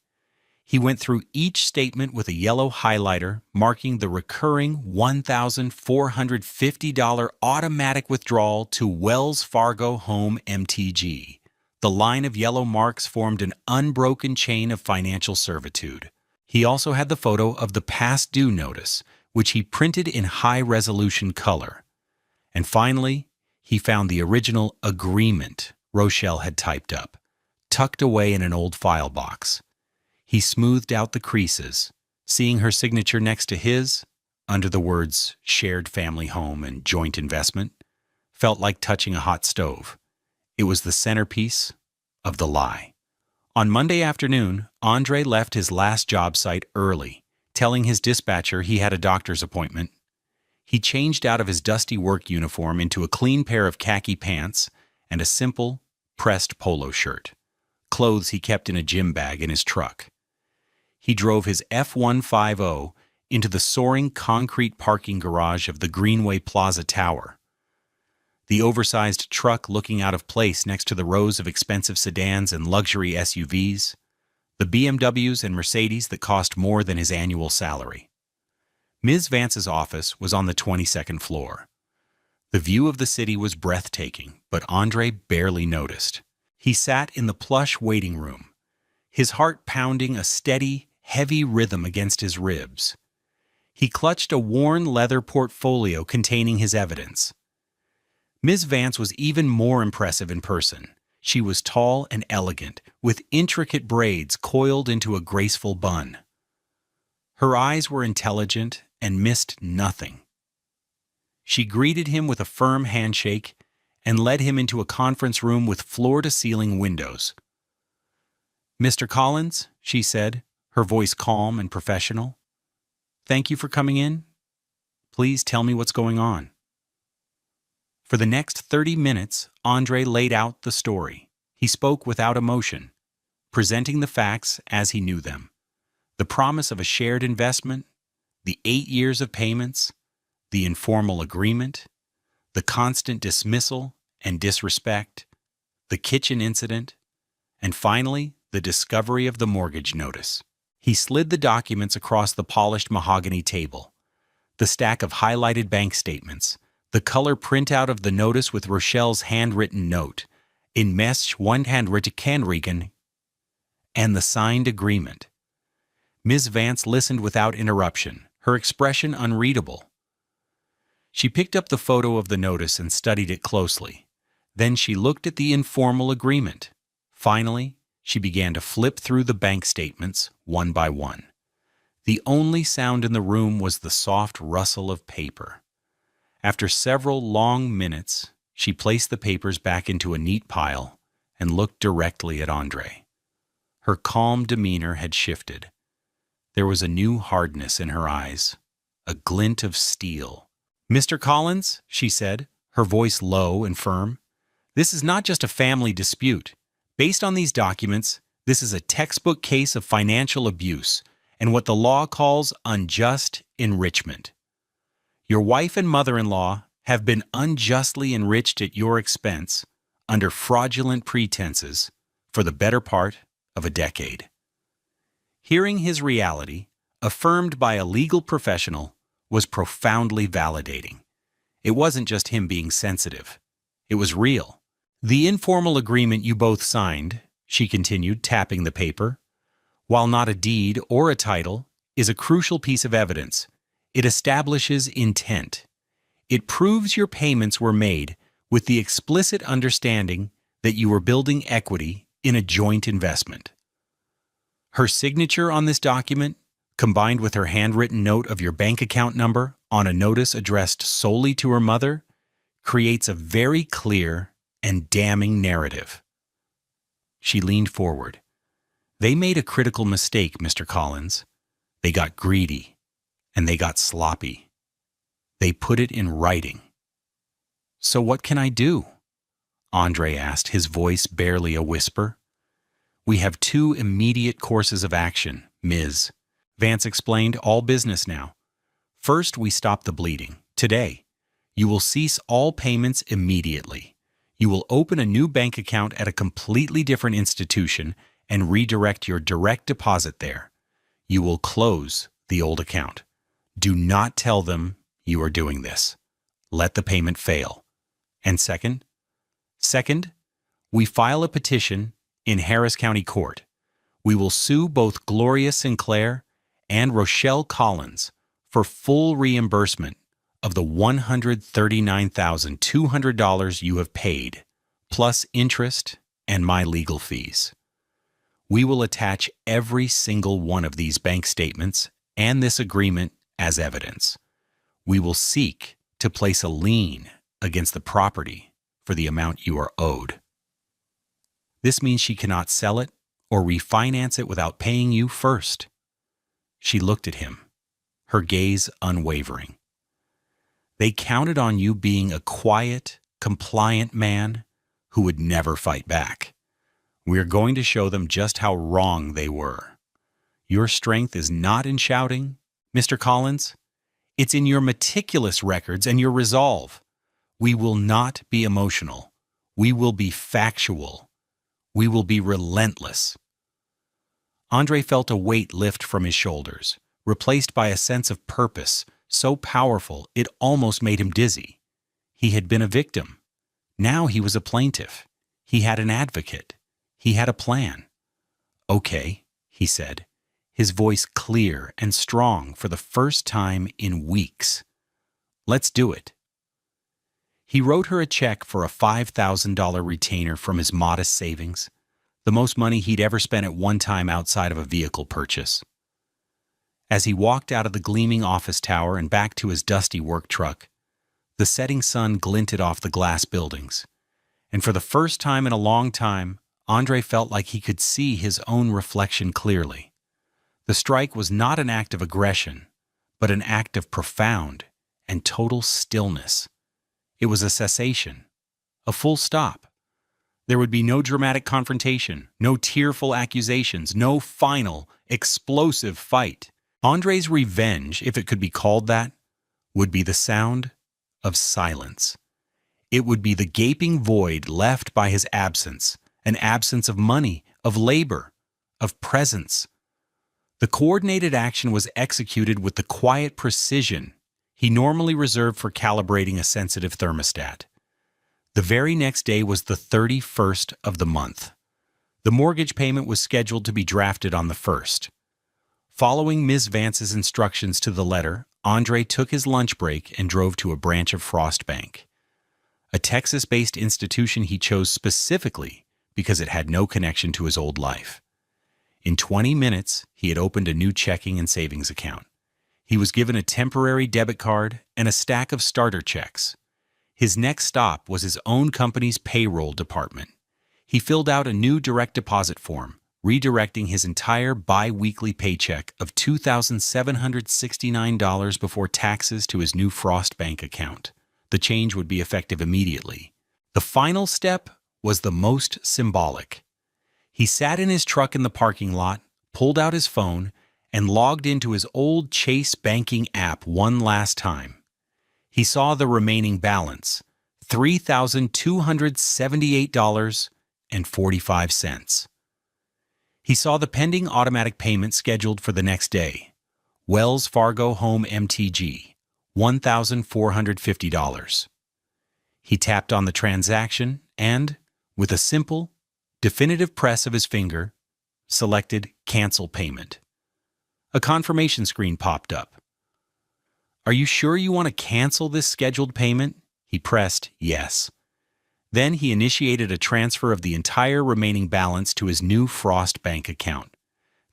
Speaker 1: He went through each statement with a yellow highlighter, marking the recurring $1,450 automatic withdrawal to Wells Fargo Home MTG. The line of yellow marks formed an unbroken chain of financial servitude. He also had the photo of the past due notice, which he printed in high-resolution color. And finally, he found the original agreement Rochelle had typed up, tucked away in an old file box. He smoothed out the creases, seeing her signature next to his, under the words shared family home and joint investment, felt like touching a hot stove. It was the centerpiece of the lie. On Monday afternoon, Andre left his last job site early, telling his dispatcher he had a doctor's appointment. He changed out of his dusty work uniform into a clean pair of khaki pants and a simple, pressed polo shirt, clothes he kept in a gym bag in his truck. He drove his F-150 into the soaring concrete parking garage of the Greenway Plaza Tower. The oversized truck looking out of place next to the rows of expensive sedans and luxury SUVs, the BMWs and Mercedes that cost more than his annual salary. Ms. Vance's office was on the 22nd floor. The view of the city was breathtaking, but Andre barely noticed. He sat in the plush waiting room, his heart pounding a steady, heavy rhythm against his ribs. He clutched a worn leather portfolio containing his evidence. Ms. Vance was even more impressive in person. She was tall and elegant, with intricate braids coiled into a graceful bun. Her eyes were intelligent and missed nothing. She greeted him with a firm handshake and led him into a conference room with floor-to-ceiling windows. "Mr. Collins," she said, her voice calm and professional. "Thank you for coming in. Please tell me what's going on." For the next 30 minutes, Andre laid out the story. He spoke without emotion, presenting the facts as he knew them. The promise of a shared investment, the 8 years of payments, the informal agreement, the constant dismissal and disrespect, the kitchen incident, and finally, the discovery of the mortgage notice. He slid the documents across the polished mahogany table, the stack of highlighted bank statements, the color printout of the notice with Rochelle's handwritten note, in mesh one handwritten, and the signed agreement. Ms. Vance listened without interruption, her expression unreadable. She picked up the photo of the notice and studied it closely. Then she looked at the informal agreement. Finally, she began to flip through the bank statements one by one. The only sound in the room was the soft rustle of paper. After several long minutes, she placed the papers back into a neat pile and looked directly at Andre. Her calm demeanor had shifted. There was a new hardness in her eyes, a glint of steel. "Mr. Collins," she said, her voice low and firm, "this is not just a family dispute. Based on these documents, this is a textbook case of financial abuse and what the law calls unjust enrichment. Your wife and mother-in-law have been unjustly enriched at your expense under fraudulent pretenses for the better part of a decade." Hearing his reality, affirmed by a legal professional, was profoundly validating. It wasn't just him being sensitive. It was real. "The informal agreement you both signed," she continued, tapping the paper, "while not a deed or a title, is a crucial piece of evidence. It establishes intent. It proves your payments were made with the explicit understanding that you were building equity in a joint investment." Her signature on this document, combined with her handwritten note of your bank account number on a notice addressed solely to her mother, creates a very clear and damning narrative. She leaned forward. "They made a critical mistake, Mr. Collins. They got greedy, and they got sloppy. They put it in writing." "So what can I do?" Andre asked, his voice barely a whisper. "We have two immediate courses of action, Ms." Vance explained, "all business now. First, we stop the bleeding. Today, you will cease all payments immediately. You will open a new bank account at a completely different institution and redirect your direct deposit there. You will close the old account. Do not tell them you are doing this. Let the payment fail. And second, we file a petition in Harris County Court. We will sue both Gloria Sinclair and Rochelle Collins for full reimbursement of the $139,200 you have paid, plus interest and my legal fees. We will attach every single one of these bank statements and this agreement as evidence. We will seek to place a lien against the property for the amount you are owed. This means she cannot sell it or refinance it without paying you first." She looked at him, her gaze unwavering. "They counted on you being a quiet, compliant man who would never fight back. We are going to show them just how wrong they were. Your strength is not in shouting, Mr. Collins. It's in your meticulous records and your resolve. We will not be emotional. We will be factual. We will be relentless." Andre felt a weight lift from his shoulders, replaced by a sense of purpose so powerful it almost made him dizzy. He had been a victim. Now he was a plaintiff. He had an advocate. He had a plan. "Okay," he said, his voice clear and strong for the first time in weeks. "Let's do it." He wrote her a check for a $5,000 retainer from his modest savings, the most money he'd ever spent at one time outside of a vehicle purchase. As he walked out of the gleaming office tower and back to his dusty work truck, the setting sun glinted off the glass buildings, and for the first time in a long time, Andre felt like he could see his own reflection clearly. The strike was not an act of aggression, but an act of profound and total stillness. It was a cessation, a full stop. There would be no dramatic confrontation, no tearful accusations, no final, explosive fight. Andre's revenge, if it could be called that, would be the sound of silence. It would be the gaping void left by his absence, an absence of money, of labor, of presence. The coordinated action was executed with the quiet precision he normally reserved for calibrating a sensitive thermostat. The very next day was the 31st of the month. The mortgage payment was scheduled to be drafted on the 1st. Following Ms. Vance's instructions to the letter, Andre took his lunch break and drove to a branch of Frost Bank, a Texas-based institution he chose specifically because it had no connection to his old life. In 20 minutes, he had opened a new checking and savings account. He was given a temporary debit card and a stack of starter checks. His next stop was his own company's payroll department. He filled out a new direct deposit form, redirecting his entire bi-weekly paycheck of $2,769 before taxes to his new Frost Bank account. The change would be effective immediately. The final step was the most symbolic. He sat in his truck in the parking lot, pulled out his phone, and logged into his old Chase banking app one last time. He saw the remaining balance, $3,278.45. He saw the pending automatic payment scheduled for the next day, Wells Fargo Home MTG, $1,450. He tapped on the transaction and, with a simple, definitive press of his finger, selected Cancel Payment. A confirmation screen popped up. "Are you sure you want to cancel this scheduled payment?" He pressed Yes. Then he initiated a transfer of the entire remaining balance to his new Frost Bank account.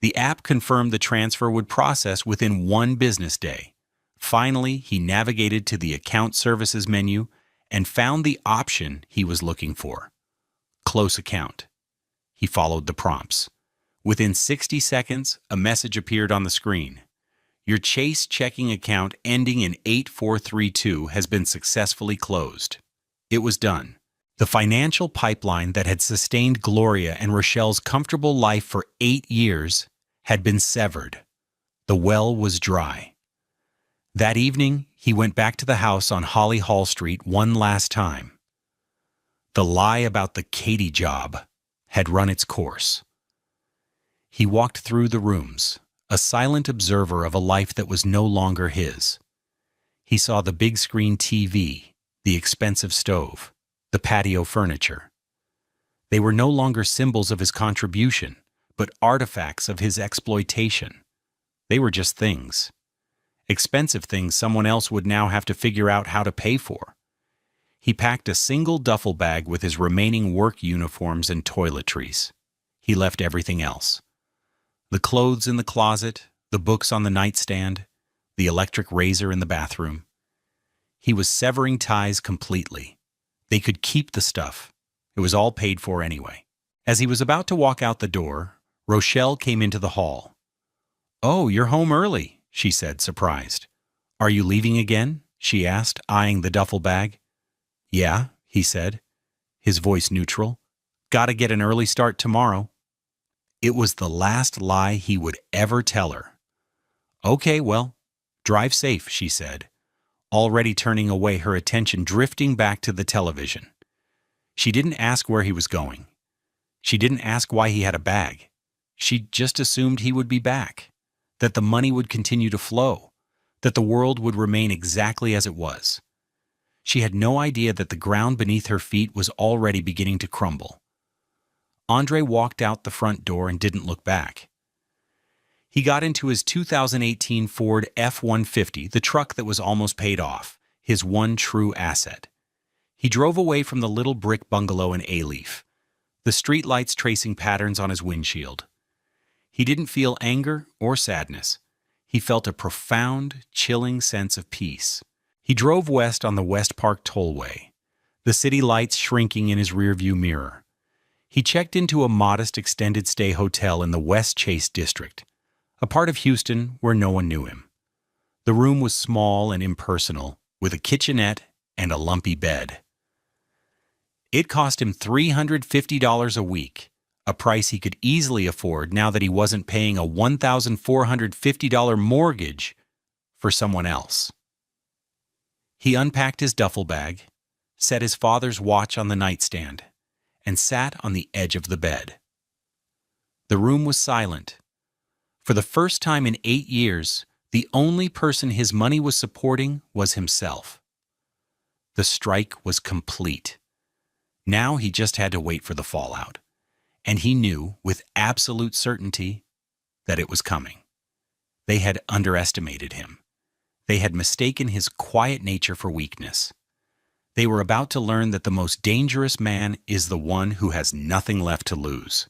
Speaker 1: The app confirmed the transfer would process within 1 business day. Finally, he navigated to the Account Services menu and found the option he was looking for. Close account. He followed the prompts. Within 60 seconds, a message appeared on the screen. Your Chase checking account ending in 8432 has been successfully closed. It was done. The financial pipeline that had sustained Gloria and Rochelle's comfortable life for 8 years had been severed. The well was dry. That evening, he went back to the house on Holly Hall Street one last time. The lie about the Katie job had run its course. He walked through the rooms, a silent observer of a life that was no longer his. He saw the big screen TV, the expensive stove, the patio furniture. They were no longer symbols of his contribution, but artifacts of his exploitation. They were just things. Expensive things someone else would now have to figure out how to pay for. He packed a single duffel bag with his remaining work uniforms and toiletries. He left everything else. The clothes in the closet, the books on the nightstand, the electric razor in the bathroom. He was severing ties completely. They could keep the stuff. It was all paid for anyway. As he was about to walk out the door, Rochelle came into the hall. "Oh, you're home early," she said, surprised. "Are you leaving again?" she asked, eyeing the duffel bag. "Yeah," he said, his voice neutral. "Gotta get an early start tomorrow." It was the last lie he would ever tell her. "Okay, well, drive safe," she said, already turning away, her attention drifting back to the television. She didn't ask where he was going. She didn't ask why he had a bag. She just assumed he would be back, that the money would continue to flow, that the world would remain exactly as it was. She had no idea that the ground beneath her feet was already beginning to crumble. Andre walked out the front door and didn't look back. He got into his 2018 Ford F-150, the truck that was almost paid off, his one true asset. He drove away from the little brick bungalow in A-Leaf, the streetlights tracing patterns on his windshield. He didn't feel anger or sadness. He felt a profound, chilling sense of peace. He drove west on the West Park Tollway, the city lights shrinking in his rearview mirror. He checked into a modest extended-stay hotel in the West Chase district, a part of Houston where no one knew him. The room was small and impersonal, with a kitchenette and a lumpy bed. It cost him $350 a week, a price he could easily afford now that he wasn't paying a $1,450 mortgage for someone else. He unpacked his duffel bag, set his father's watch on the nightstand, and sat on the edge of the bed. The room was silent. For the first time in 8 years, the only person his money was supporting was himself. The strike was complete. Now he just had to wait for the fallout. And he knew with absolute certainty that it was coming. They had underestimated him. They had mistaken his quiet nature for weakness. They were about to learn that the most dangerous man is the one who has nothing left to lose.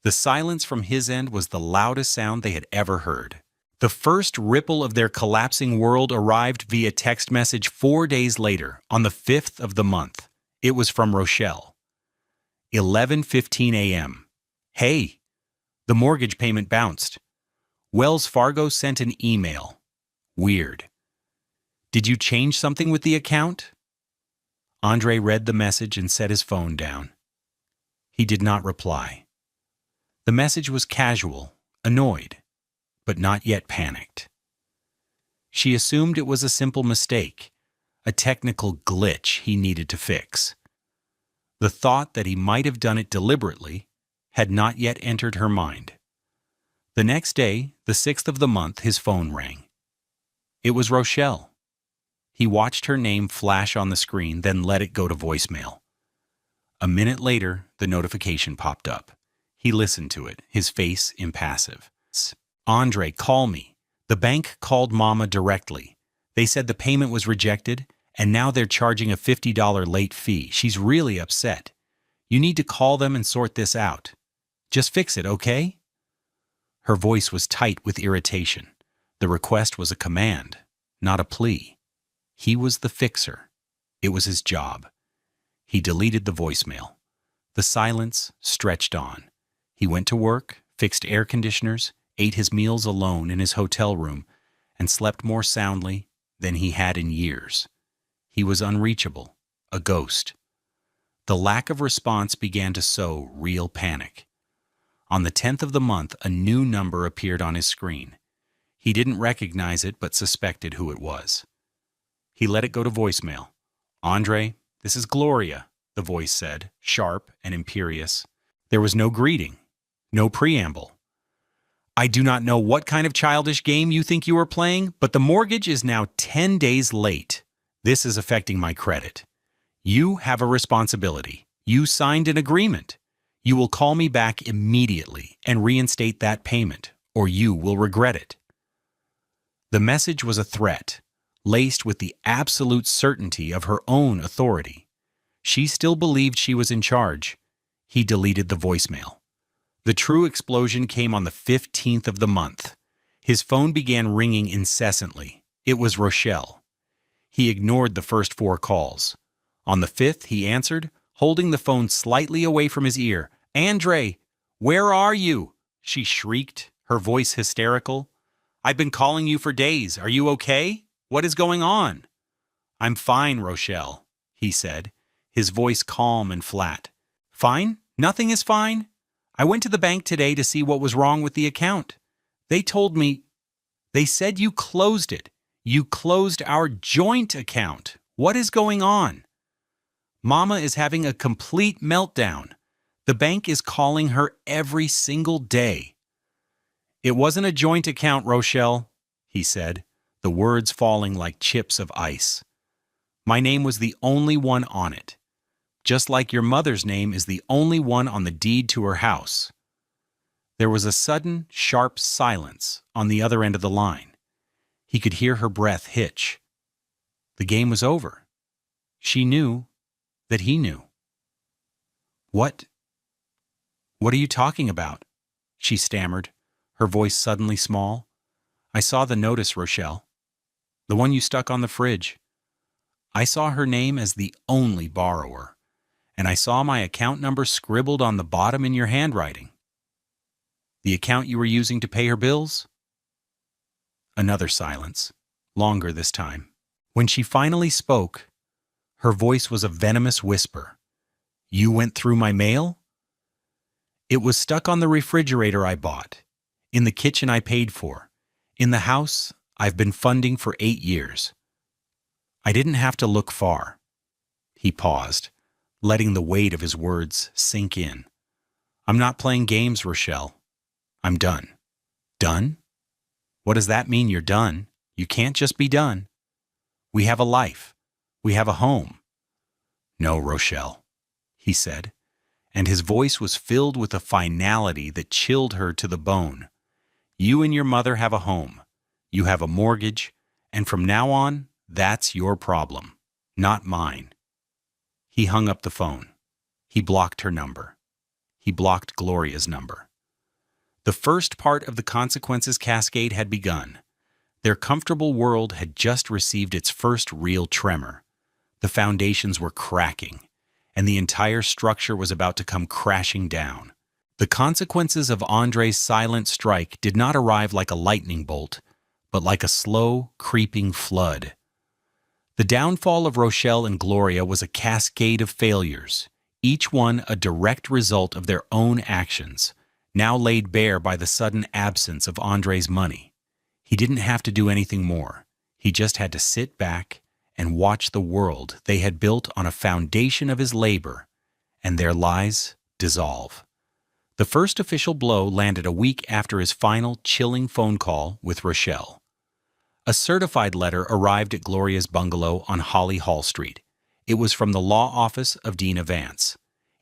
Speaker 1: The silence from his end was the loudest sound they had ever heard. The first ripple of their collapsing world arrived via text message 4 days later, on the 5th of the month. It was from Rochelle. 11:15 a.m. Hey, the mortgage payment bounced. Wells Fargo sent an email. Weird. Did you change something with the account? Andre read the message and set his phone down. He did not reply. The message was casual, annoyed, but not yet panicked. She assumed it was a simple mistake, a technical glitch he needed to fix. The thought that he might have done it deliberately had not yet entered her mind. The next day, the 6th of the month, his phone rang. It was Rochelle. He watched her name flash on the screen, then let it go to voicemail. A minute later, the notification popped up. He listened to it, his face impassive. Andre, call me. The bank called Mama directly. They said the payment was rejected, and now they're charging a $50 late fee. She's really upset. You need to call them and sort this out. Just fix it, okay? Her voice was tight with irritation. The request was a command, not a plea. He was the fixer. It was his job. He deleted the voicemail. The silence stretched on. He went to work, fixed air conditioners, ate his meals alone in his hotel room, and slept more soundly than he had in years. He was unreachable, a ghost. The lack of response began to sow real panic. On the 10th of the month, a new number appeared on his screen. He didn't recognize it but suspected who it was. He let it go to voicemail. Andre, this is Gloria, the voice said, sharp and imperious. There was no greeting, no preamble. I do not know what kind of childish game you think you are playing, but the mortgage is now 10 days late. This is affecting my credit. You have a responsibility. You signed an agreement. You will call me back immediately and reinstate that payment, or you will regret it. The message was a threat, laced with the absolute certainty of her own authority. She still believed she was in charge. He deleted the voicemail. The true explosion came on the 15th of the month. His phone began ringing incessantly. It was Rochelle. He ignored the first 4 calls. On the 5th, he answered, holding the phone slightly away from his ear. Andre, where are you? She shrieked, her voice hysterical. I've been calling you for days. Are you okay? What is going on? I'm fine, Rochelle, he said, his voice calm and flat. Fine? Nothing is fine? I went to the bank today to see what was wrong with the account. They said you closed it. You closed our joint account. What is going on? Mama is having a complete meltdown. The bank is calling her every single day. It wasn't a joint account, Rochelle, he said, the words falling like chips of ice. My name was the only one on it. Just like your mother's name is the only one on the deed to her house. There was a sudden, sharp silence on the other end of the line. He could hear her breath hitch. The game was over. She knew that he knew. What are you talking about? She stammered, her voice suddenly small. I saw the notice, Rochelle. The one you stuck on the fridge. I saw her name as the only borrower. And I saw my account number scribbled on the bottom in your handwriting. The account you were using to pay her bills? Another silence, longer this time. When she finally spoke, her voice was a venomous whisper. You went through my mail? It was stuck on the refrigerator I bought, in the kitchen I paid for, in the house I've been funding for 8 years. I didn't have to look far. He paused, letting the weight of his words sink in. I'm not playing games, Rochelle. I'm done. Done? What does that mean, you're done? You can't just be done. We have a life. We have a home. No, Rochelle, he said, and his voice was filled with a finality that chilled her to the bone. You and your mother have a home. You have a mortgage, and from now on, that's your problem, not mine." He hung up the phone. He blocked her number. He blocked Gloria's number. The first part of the consequences cascade had begun. Their comfortable world had just received its first real tremor. The foundations were cracking, and the entire structure was about to come crashing down. The consequences of Andre's silent strike did not arrive like a lightning bolt, but like a slow, creeping flood. The downfall of Rochelle and Gloria was a cascade of failures, each one a direct result of their own actions, now laid bare by the sudden absence of Andre's money. He didn't have to do anything more. He just had to sit back and watch the world they had built on a foundation of his labor and their lies dissolve. The first official blow landed a week after his final, chilling phone call with Rochelle. A certified letter arrived at Gloria's bungalow on Holly Hall Street. It was from the law office of Dina Vance.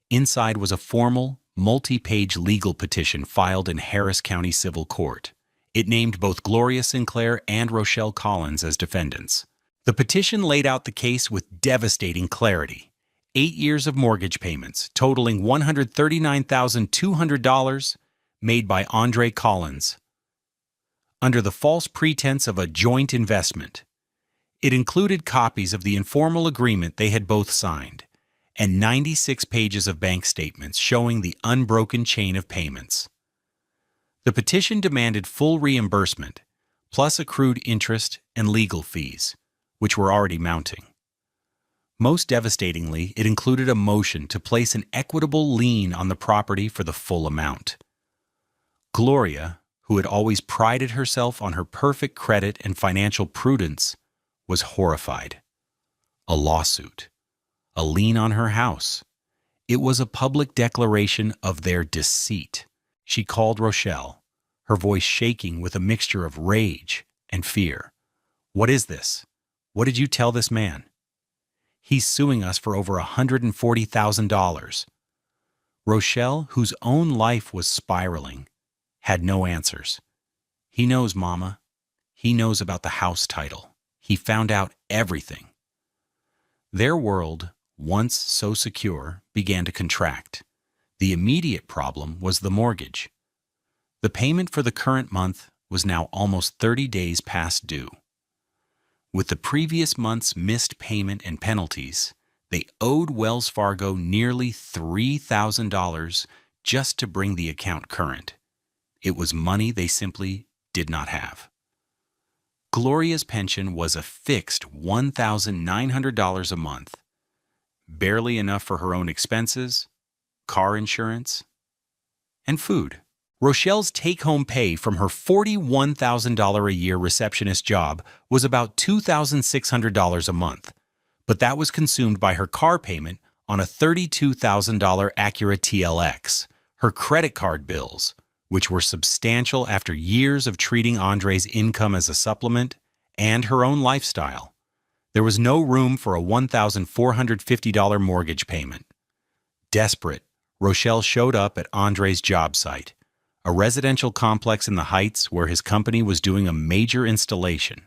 Speaker 1: Inside was a formal, multi-page legal petition filed in Harris County Civil Court. It named both Gloria Sinclair and Rochelle Collins as defendants. The petition laid out the case with devastating clarity. 8 years of mortgage payments, totaling $139,200, made by Andre Collins, under the false pretense of a joint investment. It included copies of the informal agreement they had both signed, and 96 pages of bank statements showing the unbroken chain of payments. The petition demanded full reimbursement, plus accrued interest and legal fees, which were already mounting. Most devastatingly, it included a motion to place an equitable lien on the property for the full amount. Gloria, who had always prided herself on her perfect credit and financial prudence, was horrified. A lawsuit. A lien on her house. It was a public declaration of their deceit. She called Rochelle, her voice shaking with a mixture of rage and fear. "What is this? What did you tell this man? He's suing us for over $140,000. Rochelle, whose own life was spiraling, had no answers. "He knows, Mama. He knows about the house title. He found out everything." Their world, once so secure, began to contract. The immediate problem was the mortgage. The payment for the current month was now almost 30 days past due. With the previous month's missed payment and penalties, they owed Wells Fargo nearly $3,000 just to bring the account current. It was money they simply did not have. Gloria's pension was a fixed $1,900 a month, barely enough for her own expenses, car insurance, and food. Rochelle's take-home pay from her $41,000 a year receptionist job was about $2,600 a month, but that was consumed by her car payment on a $32,000 Acura TLX, her credit card bills, which were substantial after years of treating Andre's income as a supplement, and her own lifestyle. There was no room for a $1,450 mortgage payment. Desperate, Rochelle showed up at Andre's job site, a residential complex in the Heights where his company was doing a major installation.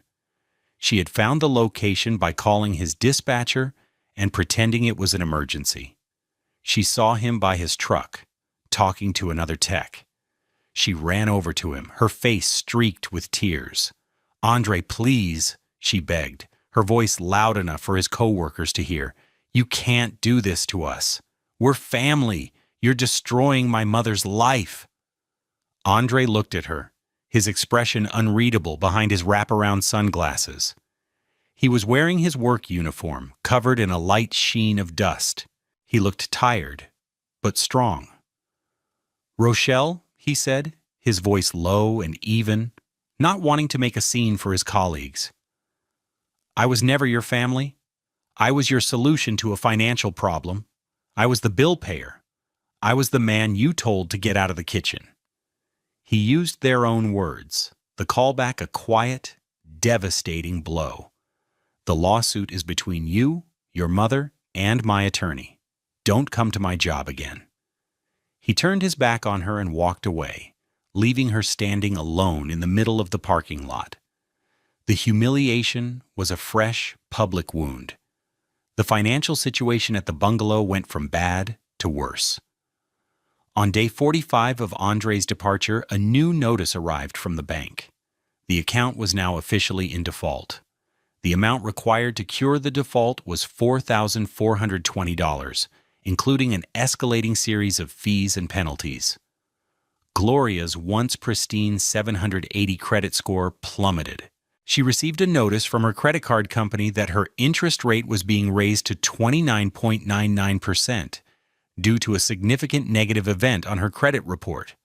Speaker 1: She had found the location by calling his dispatcher and pretending it was an emergency. She saw him by his truck, talking to another tech. She ran over to him, her face streaked with tears. "Andre, please," she begged, her voice loud enough for his coworkers to hear. "You can't do this to us. We're family. You're destroying my mother's life." Andre looked at her, his expression unreadable behind his wraparound sunglasses. He was wearing his work uniform, covered in a light sheen of dust. He looked tired, but strong. "Rochelle," he said, his voice low and even, not wanting to make a scene for his colleagues. "I was never your family. I was your solution to a financial problem. I was the bill payer. I was the man you told to get out of the kitchen." He used their own words, the callback a quiet, devastating blow. "The lawsuit is between you, your mother, and my attorney. Don't come to my job again." He turned his back on her and walked away, leaving her standing alone in the middle of the parking lot. The humiliation was a fresh, public wound. The financial situation at the bungalow went from bad to worse. On day 45 of Andre's departure, a new notice arrived from the bank. The account was now officially in default. The amount required to cure the default was $4,420, including an escalating series of fees and penalties. Gloria's once pristine 780 credit score plummeted. She received a notice from her credit card company that her interest rate was being raised to 29.99% due to a significant negative event on her credit report.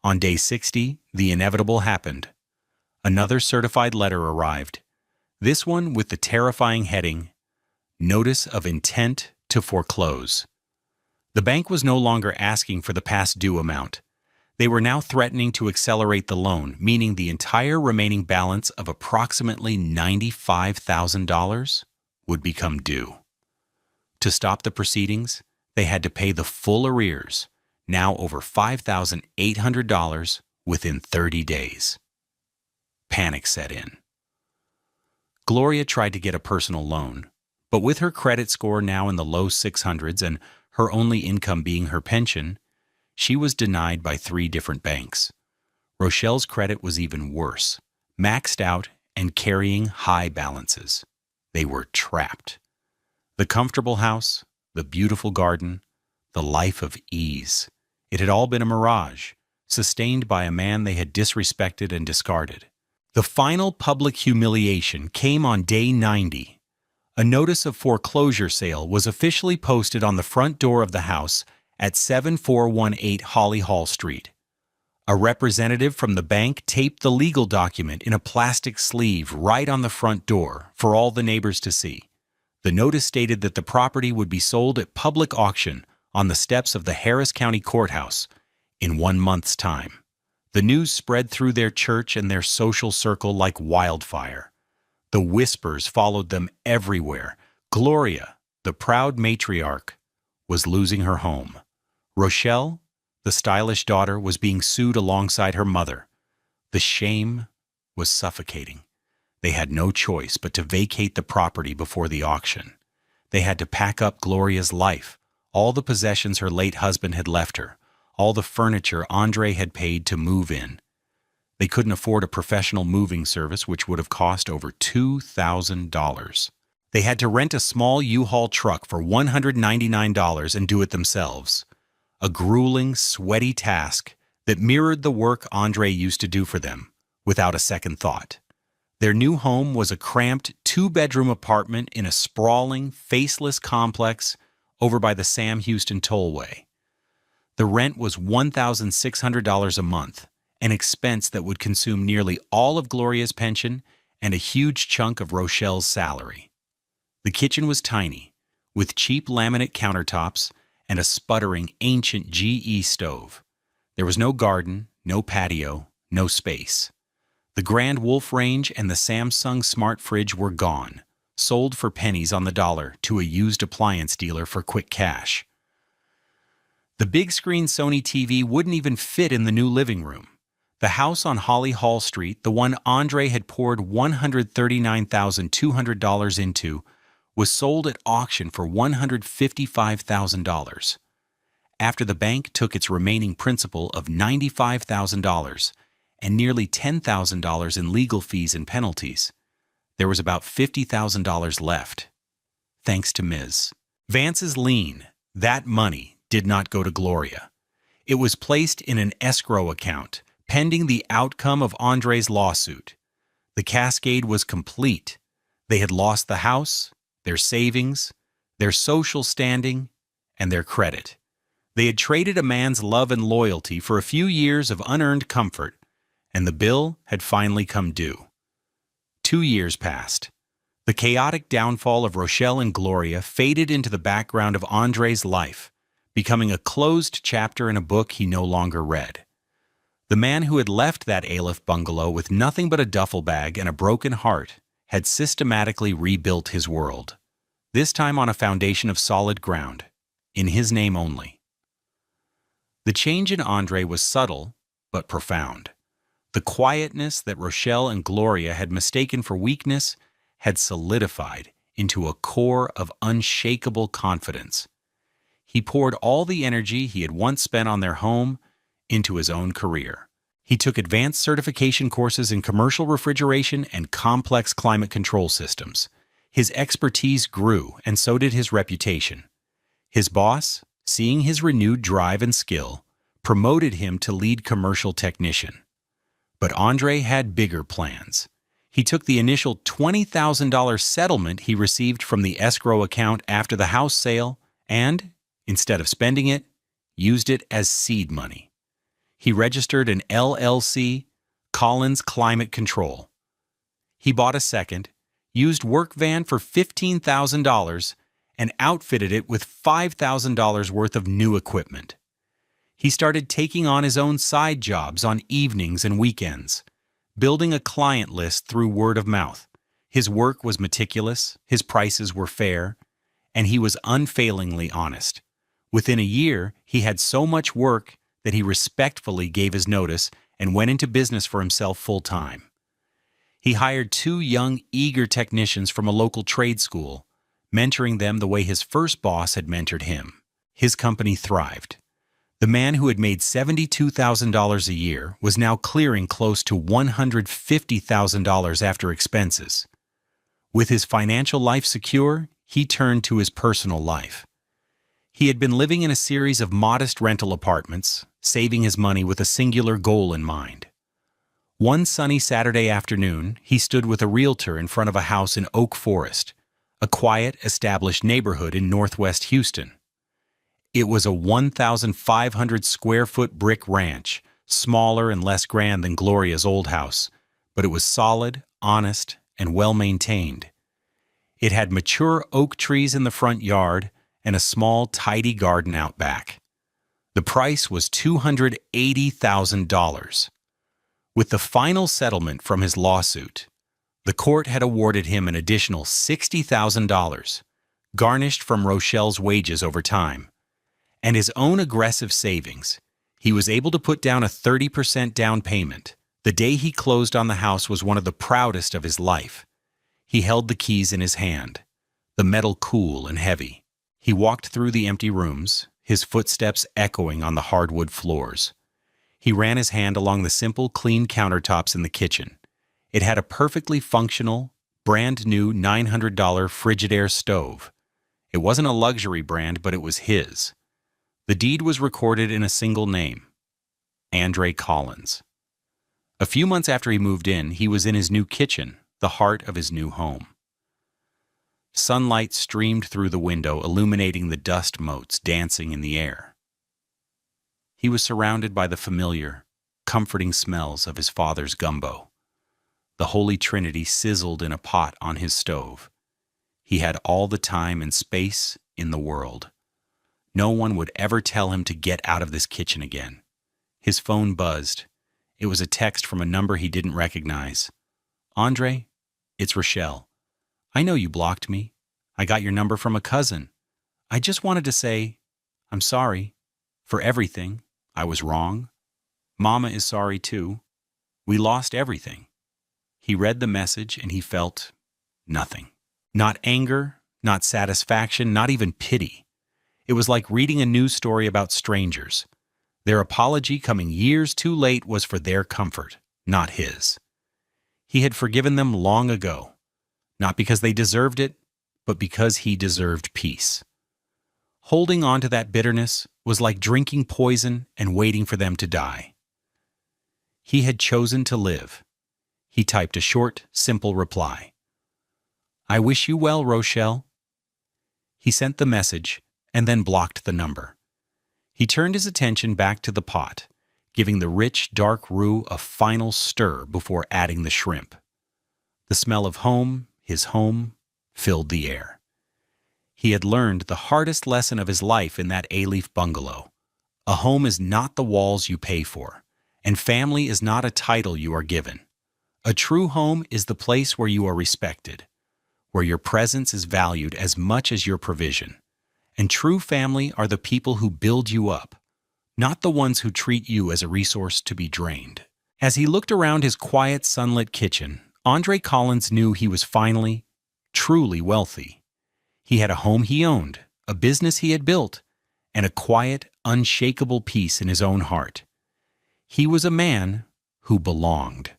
Speaker 1: On day 60, the inevitable happened. Another certified letter arrived, this one with the terrifying heading, Notice of Intent to Foreclose. The bank was no longer asking for the past due amount. They were now threatening to accelerate the loan, meaning the entire remaining balance of approximately $95,000 would become due. To stop the proceedings, they had to pay the full arrears, now over $5,800, within 30 days. Panic set in. Gloria tried to get a personal loan, but with her credit score now in the low 600s and her only income being her pension, she was denied by 3 different banks. Rochelle's credit was even worse, maxed out and carrying high balances. They were trapped. The comfortable house, the beautiful garden, the life of ease. It had all been a mirage, sustained by a man they had disrespected and discarded. The final public humiliation came on day 90. A notice of foreclosure sale was officially posted on the front door of the house at 7418 Holly Hall Street. A representative from the bank taped the legal document in a plastic sleeve right on the front door for all the neighbors to see. The notice stated that the property would be sold at public auction on the steps of the Harris County Courthouse in 1 month's time. The news spread through their church and their social circle like wildfire. The whispers followed them everywhere. Gloria, the proud matriarch, was losing her home. Rochelle, the stylish daughter, was being sued alongside her mother. The shame was suffocating. They had no choice but to vacate the property before the auction. They had to pack up Gloria's life, all the possessions her late husband had left her, all the furniture Andre had paid to move in. They couldn't afford a professional moving service, which would have cost over $2,000. They had to rent a small U-Haul truck for $199 and do it themselves. A grueling, sweaty task that mirrored the work Andre used to do for them, without a second thought. Their new home was a cramped 2-bedroom apartment in a sprawling, faceless complex over by the Sam Houston Tollway. The rent was $1,600 a month, an expense that would consume nearly all of Gloria's pension and a huge chunk of Rochelle's salary. The kitchen was tiny, with cheap laminate countertops and a sputtering ancient GE stove. There was no garden, no patio, no space. The Grand Wolf range and the Samsung smart fridge were gone, sold for pennies on the dollar to a used appliance dealer for quick cash. The big-screen Sony TV wouldn't even fit in the new living room. The house on Holly Hall Street, the one Andre had poured $139,200 into, was sold at auction for $155,000. After the bank took its remaining principal of $95,000 and nearly $10,000 in legal fees and penalties, there was about $50,000 left. Thanks to Ms. Vance's lien, that money did not go to Gloria. It was placed in an escrow account, pending the outcome of Andre's lawsuit. The cascade was complete. They had lost the house, their savings, their social standing, and their credit. They had traded a man's love and loyalty for a few years of unearned comfort, and the bill had finally come due. 2 years passed. The chaotic downfall of Rochelle and Gloria faded into the background of Andre's life, becoming a closed chapter in a book he no longer read. The man who had left that Aleph bungalow with nothing but a duffel bag and a broken heart had systematically rebuilt his world, this time on a foundation of solid ground, in his name only. The change in Andre was subtle, but profound. The quietness that Rochelle and Gloria had mistaken for weakness had solidified into a core of unshakable confidence. He poured all the energy he had once spent on their home into his own career. He took advanced certification courses in commercial refrigeration and complex climate control systems. His expertise grew, and so did his reputation. His boss, seeing his renewed drive and skill, promoted him to lead commercial technician. But Andre had bigger plans. He took the initial $20,000 settlement he received from the escrow account after the house sale and, instead of spending it, used it as seed money. He registered an LLC, Collins Climate Control. He bought a second, used work van for $15,000, and outfitted it with $5,000 worth of new equipment. He started taking on his own side jobs on evenings and weekends, building a client list through word of mouth. His work was meticulous, his prices were fair, and he was unfailingly honest. Within a year, he had so much work that he respectfully gave his notice and went into business for himself full-time. He hired 2 young, eager technicians from a local trade school, mentoring them the way his first boss had mentored him. His company thrived. The man who had made $72,000 a year was now clearing close to $150,000 after expenses. With his financial life secure, he turned to his personal life. He had been living in a series of modest rental apartments, saving his money with a singular goal in mind. One sunny Saturday afternoon, he stood with a realtor in front of a house in Oak Forest, a quiet, established neighborhood in northwest Houston. It was a 1,500-square-foot brick ranch, smaller and less grand than Gloria's old house, but it was solid, honest, and well-maintained. It had mature oak trees in the front yard and a small, tidy garden out back. The price was $280,000. With the final settlement from his lawsuit, the court had awarded him an additional $60,000, garnished from Rochelle's wages over time, and his own aggressive savings. He was able to put down a 30% down payment. The day he closed on the house was one of the proudest of his life. He held the keys in his hand, the metal cool and heavy. He walked through the empty rooms, his footsteps echoing on the hardwood floors. He ran his hand along the simple, clean countertops in the kitchen. It had a perfectly functional, brand-new $900 Frigidaire stove. It wasn't a luxury brand, but it was his. The deed was recorded in a single name, Andre Collins. A few months after he moved in, he was in his new kitchen, the heart of his new home. Sunlight streamed through the window, illuminating the dust motes dancing in the air. He was surrounded by the familiar, comforting smells of his father's gumbo. The Holy Trinity sizzled in a pot on his stove. He had all the time and space in the world. No one would ever tell him to get out of this kitchen again. His phone buzzed. It was a text from a number he didn't recognize. "Andre, it's Rochelle. I know you blocked me. I got your number from a cousin. I just wanted to say, I'm sorry for everything. I was wrong. Mama is sorry too. We lost everything." He read the message and he felt nothing. Not anger, not satisfaction, not even pity. It was like reading a news story about strangers. Their apology coming years too late was for their comfort, not his. He had forgiven them long ago, not because they deserved it, but because he deserved peace. Holding on to that bitterness was like drinking poison and waiting for them to die. He had chosen to live. He typed a short, simple reply. "I wish you well, Rochelle." He sent the message and then blocked the number. He turned his attention back to the pot, giving the rich, dark roux a final stir before adding the shrimp. The smell of home, his home, filled the air. He had learned the hardest lesson of his life in that A-leaf bungalow. A home is not the walls you pay for, and family is not a title you are given. A true home is the place where you are respected, where your presence is valued as much as your provision. And true family are the people who build you up, not the ones who treat you as a resource to be drained. As he looked around his quiet, sunlit kitchen, Andre Collins knew he was finally, truly wealthy. He had a home he owned, a business he had built, and a quiet, unshakable peace in his own heart. He was a man who belonged.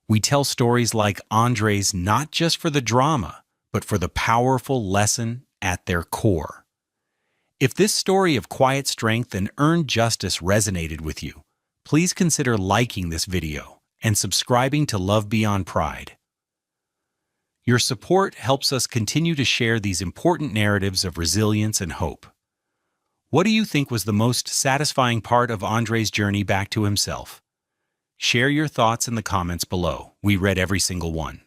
Speaker 1: We tell stories like Andre's not just for the drama, but for the powerful lesson at their core. If this story of quiet strength and earned justice resonated with you, please consider liking this video and subscribing to Love Beyond Pride. Your support helps us continue to share these important narratives of resilience and hope. What do you think was the most satisfying part of Andre's journey back to himself? Share your thoughts in the comments below. We read every single one.